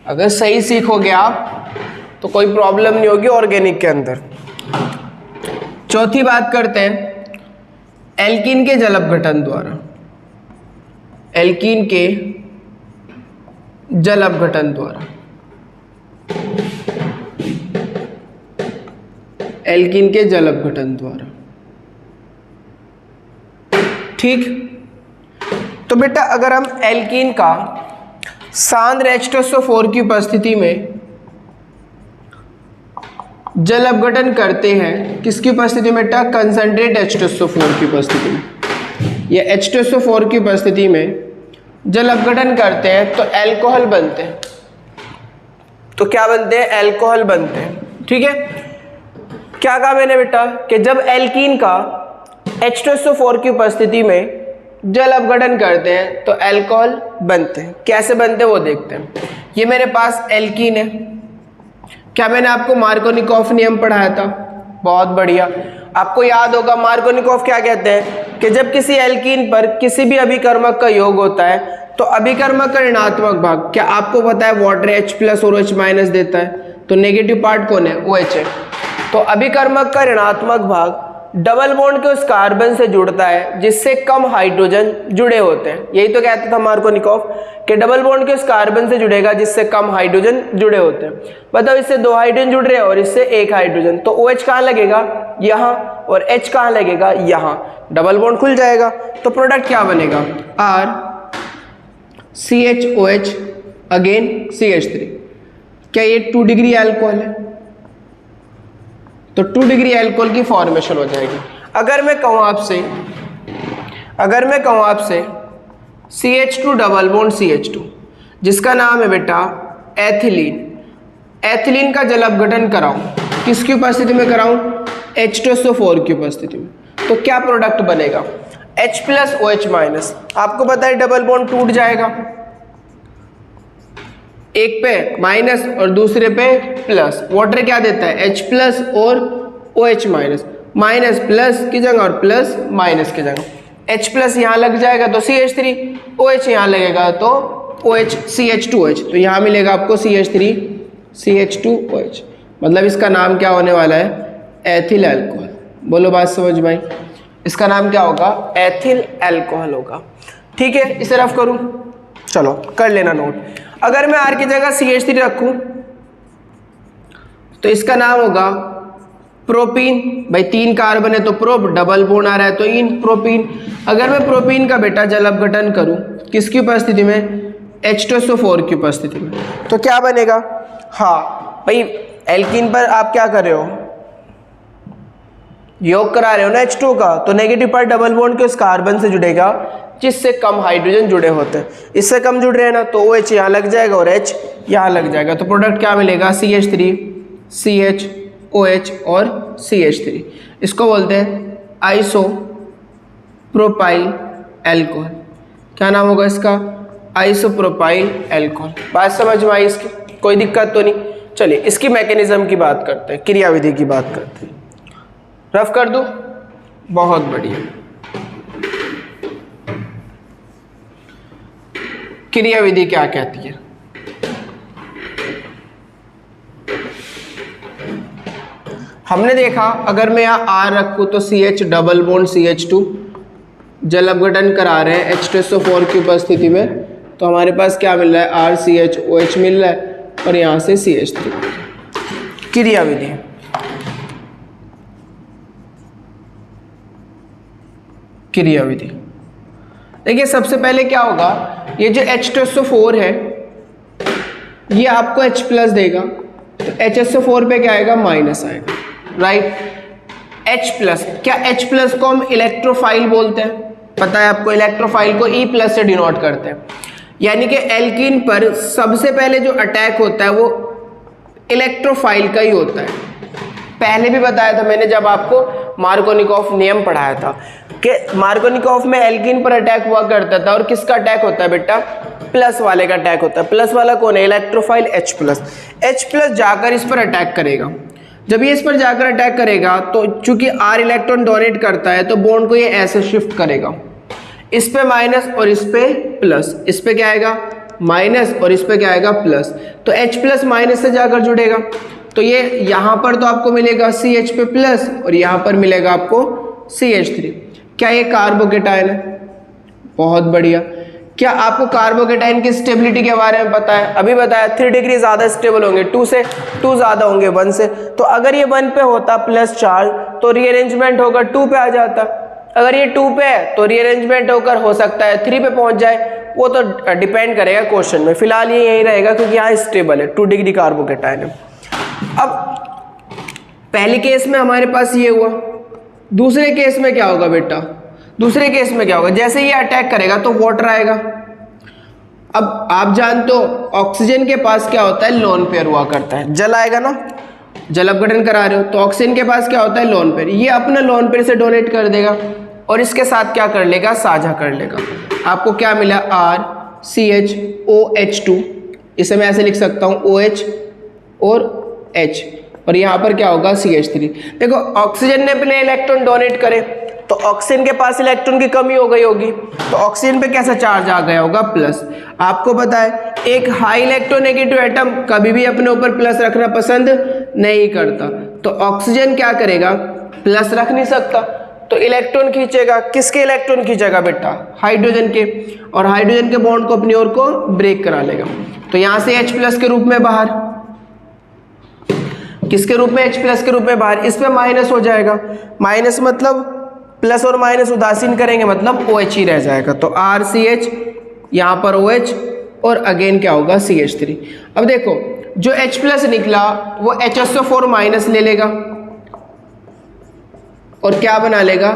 अगर सही सीखोगे आप तो कोई प्रॉब्लम नहीं होगी ऑर्गेनिक के अंदर। चौथी बात करते हैं एल्कीन के जल अपघटन द्वारा, एल्कीन के जल अपघटन द्वारा, एल्कीन के जल अपघटन द्वारा। ठीक, तो बेटा अगर हम एल्कीन का सांद्र H2SO4 की उपस्थिति में जल अपघटन करते हैं, किसकी उपस्थिति में बेटा, कंसंट्रेट H2SO4 की उपस्थिति में, या H2SO4 की उपस्थिति में जल अपघटन करते हैं तो एल्कोहल बनते हैं। तो क्या बनते हैं, एल्कोहल बनते हैं। ठीक है, क्या कहा मैंने बेटा कि जब एल्कीन का H2SO4 की उपस्थिति में जल अपघटन करते हैं तो एल्कोहल बनते हैं। कैसे बनते हैं वो देखते हैं। ये मेरे पास एल्कीन है, क्या मैंने आपको मार्कोनिकॉफ नियम पढ़ाया था, बहुत बढ़िया। आपको याद होगा मार्कोनिकॉफ क्या कहते हैं कि जब किसी एल्कीन पर किसी भी अभिकर्मक का योग होता है तो अभिकर्मक का ऋणात्मक भाग, क्या आपको पता है वाटर H+ और OH- देता है, तो नेगेटिव पार्ट कौन है, OH है। तो अभिकर्मक का ऋणात्मक भाग डबल बॉन्ड के उस कार्बन से जुड़ता है जिससे कम हाइड्रोजन जुड़े होते हैं। यही तो कहता था मार्कोनिकॉफ कि डबल बॉन्ड के उस कार्बन से जुड़ेगा जिससे कम हाइड्रोजन जुड़े होते हैं। बताओ इससे 2 हाइड्रोजन जुड़ रहे हैं और इससे 1 हाइड्रोजन, तो OH कहाँ लगेगा, यहाँ, और H कहाँ लगेगा, यहाँ, डबल बॉन्ड खुल जाएगा। तो प्रोडक्ट क्या बनेगा, RCHOH अगेन CH3। क्या ये 2 डिग्री अल्कोहल है, तो 2 डिग्री अल्कोहल की फॉर्मेशन हो जाएगी। अगर मैं कहूँ आपसे CH2 डबल बॉन्ड CH2 जिसका नाम है बेटा एथिलीन, एथिलीन का जल अपघटन कराऊं, किसकी उपस्थिति में कराऊं, H2SO4 की उपस्थिति में, तो क्या प्रोडक्ट बनेगा, H+ OH-। आपको पता है डबल बॉन्ड टूट जाएगा, एक पे माइनस और दूसरे पे प्लस। वाटर क्या देता है, H+ और OH-, माइनस प्लस की जगह और प्लस माइनस की जगह। H+ यहाँ लग जाएगा तो CH3, OH यहाँ लगेगा तो OH CH2OH, तो यहाँ मिलेगा आपको CH3 CH2OH। मतलब इसका नाम क्या होने वाला है, एथिल अल्कोहल। बोलो बात समझ में आई, इसका नाम क्या होगा, एथिल अल्कोहल होगा। ठीक है, इसे रफ करूँ, चलो कर लेना नोट। अगर मैं R की जगह CH3 रखूं तो इसका नाम होगा प्रोपीन। भाई 3 कार्बन है तो प्रोप, डबल बॉन्ड आ रहा है तो इन, प्रोपीन। अगर मैं प्रोपीन का बेटा जल अपघटन करूं किसकी उपस्थिति में, H2SO4 की उपस्थिति में, तो क्या बनेगा। हाँ भाई एल्कीन पर आप क्या कर रहे हो, योग करा रहे हो ना H2 का, तो नेगेटिव पार्ट डबल बॉन्ड के उस कार्बन से जुड़ेगा जिससे कम हाइड्रोजन जुड़े होते हैं। इससे कम जुड़ रहे हैं ना तो OH यहाँ लग जाएगा और H यहाँ लग जाएगा, तो प्रोडक्ट क्या मिलेगा, CH3 CHOH और CH3। इसको बोलते हैं आइसोप्रोपाइल एल्कोहल। क्या नाम होगा इसका, आइसोप्रोपाइल एल्कोहल। बात समझ में आई इसकी, कोई दिक्कत तो नहीं। चलिए इसकी मैकेनिज्म की बात करते हैं, क्रियाविधि की बात करते हैं। रफ कर दूं, बहुत बढ़िया। क्रियाविधि क्या कहती है? हमने देखा अगर मैं यहाँ R रखूँ तो CH डबल बॉन्ड CH2 जल अपघटन करा रहे हैं H2SO4 की उपस्थिति में, तो हमारे पास क्या मिल रहा है? RCHOH मिल रहा है और यहाँ से CH3। क्रियाविधि क्रियाविधि देखिए, सबसे पहले क्या होगा, ये जो H2SO4 है ये आपको H प्लस देगा, तो HSO4 पे क्या आएगा? माइनस आएगा, राइट। H प्लस, क्या H प्लस को हम इलेक्ट्रोफाइल बोलते हैं? पता है आपको, इलेक्ट्रोफाइल को E प्लस से डिनोट करते हैं, यानी कि एल्कीन पर सबसे पहले जो अटैक होता है वो इलेक्ट्रोफाइल का ही होता है। पहले भी बताया था मैंने जब आपको मार्कोनिकॉफ नियम पढ़ाया था कि मार्कोनिकॉफ में एल्कीन पर अटैक हुआ करता था, और किसका अटैक होता है बेटा? प्लस वाले का अटैक होता है। प्लस वाला कौन है? Electrophile H plus. H plus जाकर इस पर अटैक करेगा, जब ये इस पर जाकर अटैक करेगा तो चूंकि R इलेक्ट्रॉन डोनेट करता है तो बॉन्ड को ये ऐसे शिफ्ट करेगा, इस पे माइनस और इस पे प्लस, इस पे क्या आएगा? माइनस और इस पे क्या आएगा? प्लस। तो H प्लस माइनस से जाकर जुड़ेगा, तो ये यहाँ पर तो आपको मिलेगा CH पे प्लस और यहाँ पर मिलेगा आपको CH3। क्या ये कार्बोकेटाइन है? बहुत बढ़िया। क्या आपको कार्बोकेटाइन की स्टेबिलिटी के बारे में पता है? अभी बताया 3 डिग्री ज़्यादा स्टेबल होंगे, 2 से 2 ज़्यादा होंगे 1 से। तो अगर ये 1 पे होता प्लस चार्ज तो रीअरेंजमेंट होकर 2 पे आ जाता, अगर ये 2 पे है तो रीअरेंजमेंट होकर हो सकता है 3 पे पहुंच जाए, वो तो डिपेंड करेगा क्वेश्चन में। फिलहाल ये यही रहेगा क्योंकि यहाँ स्टेबल है, 2 डिग्री कार्बोकेटाइन है। अब पहले केस में हमारे पास ये हुआ, दूसरे केस में क्या होगा बेटा? दूसरे केस में क्या होगा? जैसे ये अटैक करेगा तो वाटर आएगा। अब आप जानते हो ऑक्सीजन के पास क्या होता है? लोन पेयर हुआ करता है। जल आएगा ना, जल अपघटन करा रहे हो तो ऑक्सीजन के पास क्या होता है? Lone pair. ये अपना लोन पेयर से डोनेट कर देगा और इसके साथ क्या कर लेगा? साझा कर लेगा। आपको क्या मिला? RCHOH2, इसे मैं ऐसे लिख सकता हूँ OH और H, और यहाँ पर क्या होगा? CH3। देखो ऑक्सीजन ने अपने इलेक्ट्रॉन डोनेट करे तो ऑक्सीजन के पास इलेक्ट्रॉन की कमी हो गई होगी, तो ऑक्सीजन पे कैसा चार्ज आ गया होगा? प्लस। आपको पता है एक हाई इलेक्ट्रोनेगेटिव एटम कभी भी अपने ऊपर प्लस रखना पसंद नहीं करता, तो ऑक्सीजन क्या करेगा? प्लस रख नहीं सकता, तो इलेक्ट्रॉन खींचेगा। किसके इलेक्ट्रॉन खींचेगा बेटा? हाइड्रोजन के, और हाइड्रोजन के बॉन्ड को अपनी ओर को ब्रेक करा लेगा। तो यहाँ से H प्लस के रूप में बाहर, किसके रूप में? H प्लस के रूप में बाहर। इस पे माइनस हो जाएगा, माइनस मतलब प्लस और माइनस उदासीन करेंगे मतलब OH ही रह जाएगा। तो RCH, यहाँ पर OH और अगेन क्या होगा? CH3। अब देखो जो H प्लस निकला वो HSO4 माइनस ले लेगा और क्या बना लेगा?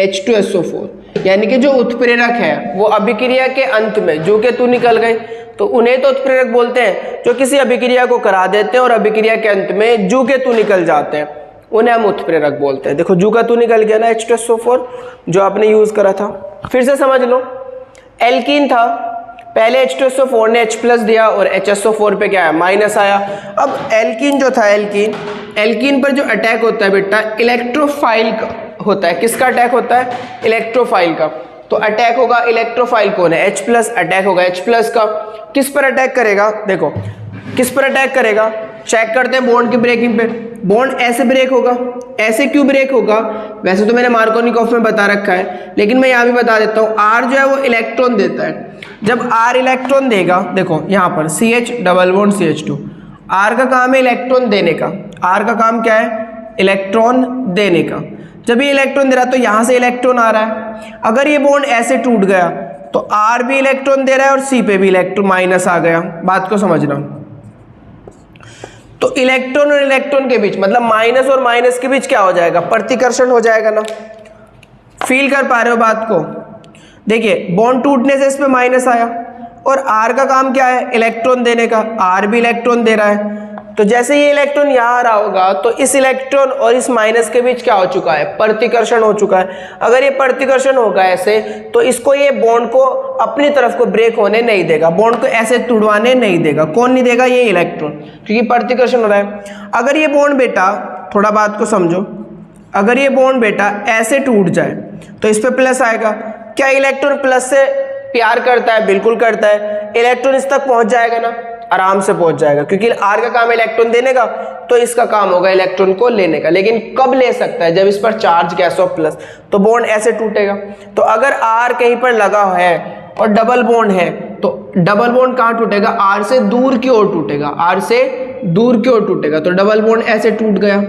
H2SO4। यानी कि जो उत्प्रेरक है वो अभिक्रिया के अंत में जो कि तू निकल गए, तो उन्हें तो उत्प्रेरक बोलते हैं जो किसी अभिक्रिया को करा देते हैं और अभिक्रिया के अंत में जू के तू निकल जाते हैं, उन्हें हम उत्प्रेरक बोलते हैं। देखो जू का तू निकल गया ना, H2SO4 जो आपने यूज करा था। फिर से समझ लो, एल्कीन था, पहले H2SO4 ने H प्लस दिया और HSO4 पे क्या है? माइनस आया। अब एल्कीन जो था, एल्कीन पर जो अटैक होता है बेटा इलेक्ट्रोफाइल का होता है। किसका अटैक होता है? इलेक्ट्रोफाइल का। तो अटैक होगा इलेक्ट्रोफाइल कौन है? H plus. अटैक होगा H प्लस का। किस पर अटैक करेगा? देखो किस पर अटैक करेगा, चेक करते हैं बॉन्ड की ब्रेकिंग पे। बॉन्ड ऐसे ब्रेक होगा, ऐसे क्यों ब्रेक होगा? वैसे तो मैंने मार्कोनिकॉफ में बता रखा है, लेकिन मैं यहाँ भी बता देता हूँ। R जो है वो इलेक्ट्रॉन देता है। जब R इलेक्ट्रॉन देगा, देखो यहाँ पर CH double bond CH2, R का काम है इलेक्ट्रॉन देने का। R का काम क्या है? इलेक्ट्रॉन देने का। जब ये इलेक्ट्रॉन दे रहा है तो यहाँ से इलेक्ट्रॉन आ रहा है। अगर ये बॉन्ड ऐसे टूट गया तो R भी इलेक्ट्रॉन दे रहा है और C पे भी इलेक्ट्रॉन माइनस आ गया। बात को समझना। तो इलेक्ट्रॉन और इलेक्ट्रॉन के बीच मतलब माइनस और माइनस के बीच क्या हो जाएगा? प्रतिकर्षण हो जाएगा ना। फील कर पा रहे हो बात को? देखिए बॉन्ड टूटने से इस पे माइनस आया और R का काम क्या है? इलेक्ट्रॉन देने का। R भी इलेक्ट्रॉन दे रहा है, तो जैसे ये इलेक्ट्रॉन यहाँ आ रहा होगा तो इस इलेक्ट्रॉन और इस माइनस के बीच क्या हो चुका है? प्रतिकर्षण हो चुका है। अगर ये प्रतिकर्षण होगा ऐसे, तो इसको ये बॉन्ड को अपनी तरफ को ब्रेक होने नहीं देगा, बॉन्ड को ऐसे तुड़वाने नहीं देगा। कौन नहीं देगा? ये इलेक्ट्रॉन, क्योंकि प्रतिकर्षण हो रहा है। अगर ये बॉन्ड बेटा, थोड़ा बात को समझो, अगर ये बॉन्ड बेटा ऐसे टूट जाए तो इस पे प्लस आएगा। क्या इलेक्ट्रॉन प्लस से प्यार करता है? बिल्कुल करता है। इलेक्ट्रॉन इस तक पहुंच जाएगा ना, आराम से पहुंच जाएगा, क्योंकि R का काम है इलेक्ट्रॉन देने का, तो इसका काम होगा इलेक्ट्रॉन को लेने का। लेकिन कब ले सकता है? जब इस पर चार्ज गैस हो प्लस, तो बॉन्ड ऐसे टूटेगा। तो अगर R कहीं पर लगा है और डबल बॉन्ड है, तो डबल बॉन्ड कहाँ टूटेगा? R से दूर की ओर टूटेगा, R से दूर की ओर टूटेगा, तो डबल बॉन्ड ऐसे टूट गया।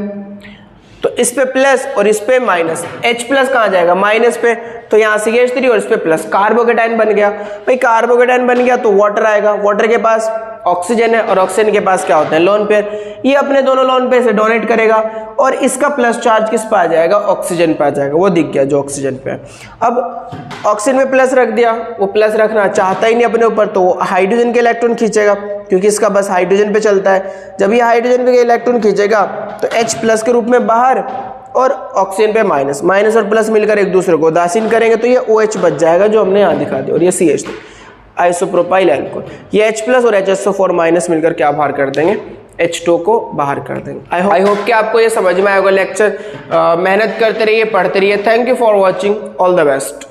तो इस पे प्लस और इस पे माइनस, H प्लस कहाँ जाएगा? माइनस पे, तो यहाँ CH3 और इस पे प्लस, कार्बोकेटाइन बन गया। भाई कार्बोकेटाइन बन गया तो वाटर आएगा, वाटर के पास ऑक्सीजन है और ऑक्सीजन के पास क्या होता है? Lone pair. ये अपने दोनों लोन पेयर से डोनेट करेगा और इसका प्लस चार्ज किस पे आ जाएगा? ऑक्सीजन पे आ जाएगा। वो दिख गया जो ऑक्सीजन पे है। अब ऑक्सीजन में प्लस रख दिया, वो प्लस रखना चाहता ही नहीं अपने ऊपर, तो वो हाइड्रोजन के इलेक्ट्रॉन खींचेगा, क्योंकि इसका बस हाइड्रोजन पे चलता है। जब ये हाइड्रोजन पे इलेक्ट्रॉन खींचेगा तो H प्लस के रूप में बाहर और ऑक्सीजन पे माइनस, माइनस और प्लस मिलकर एक दूसरे को उदासीन करेंगे, तो ये OH बच जाएगा जो हमने यहाँ दिखा दिया, और ये CH3 आइसोप्रोपाइल अल्कोहल। ये H प्लस और HSO4 माइनस मिलकर क्या बाहर कर देंगे? H2 को बाहर कर देंगे। आई होप कि आपको ये समझ में आएगा लेक्चर। मेहनत करते रहिए, पढ़ते रहिए। Thank you for watching, all the best.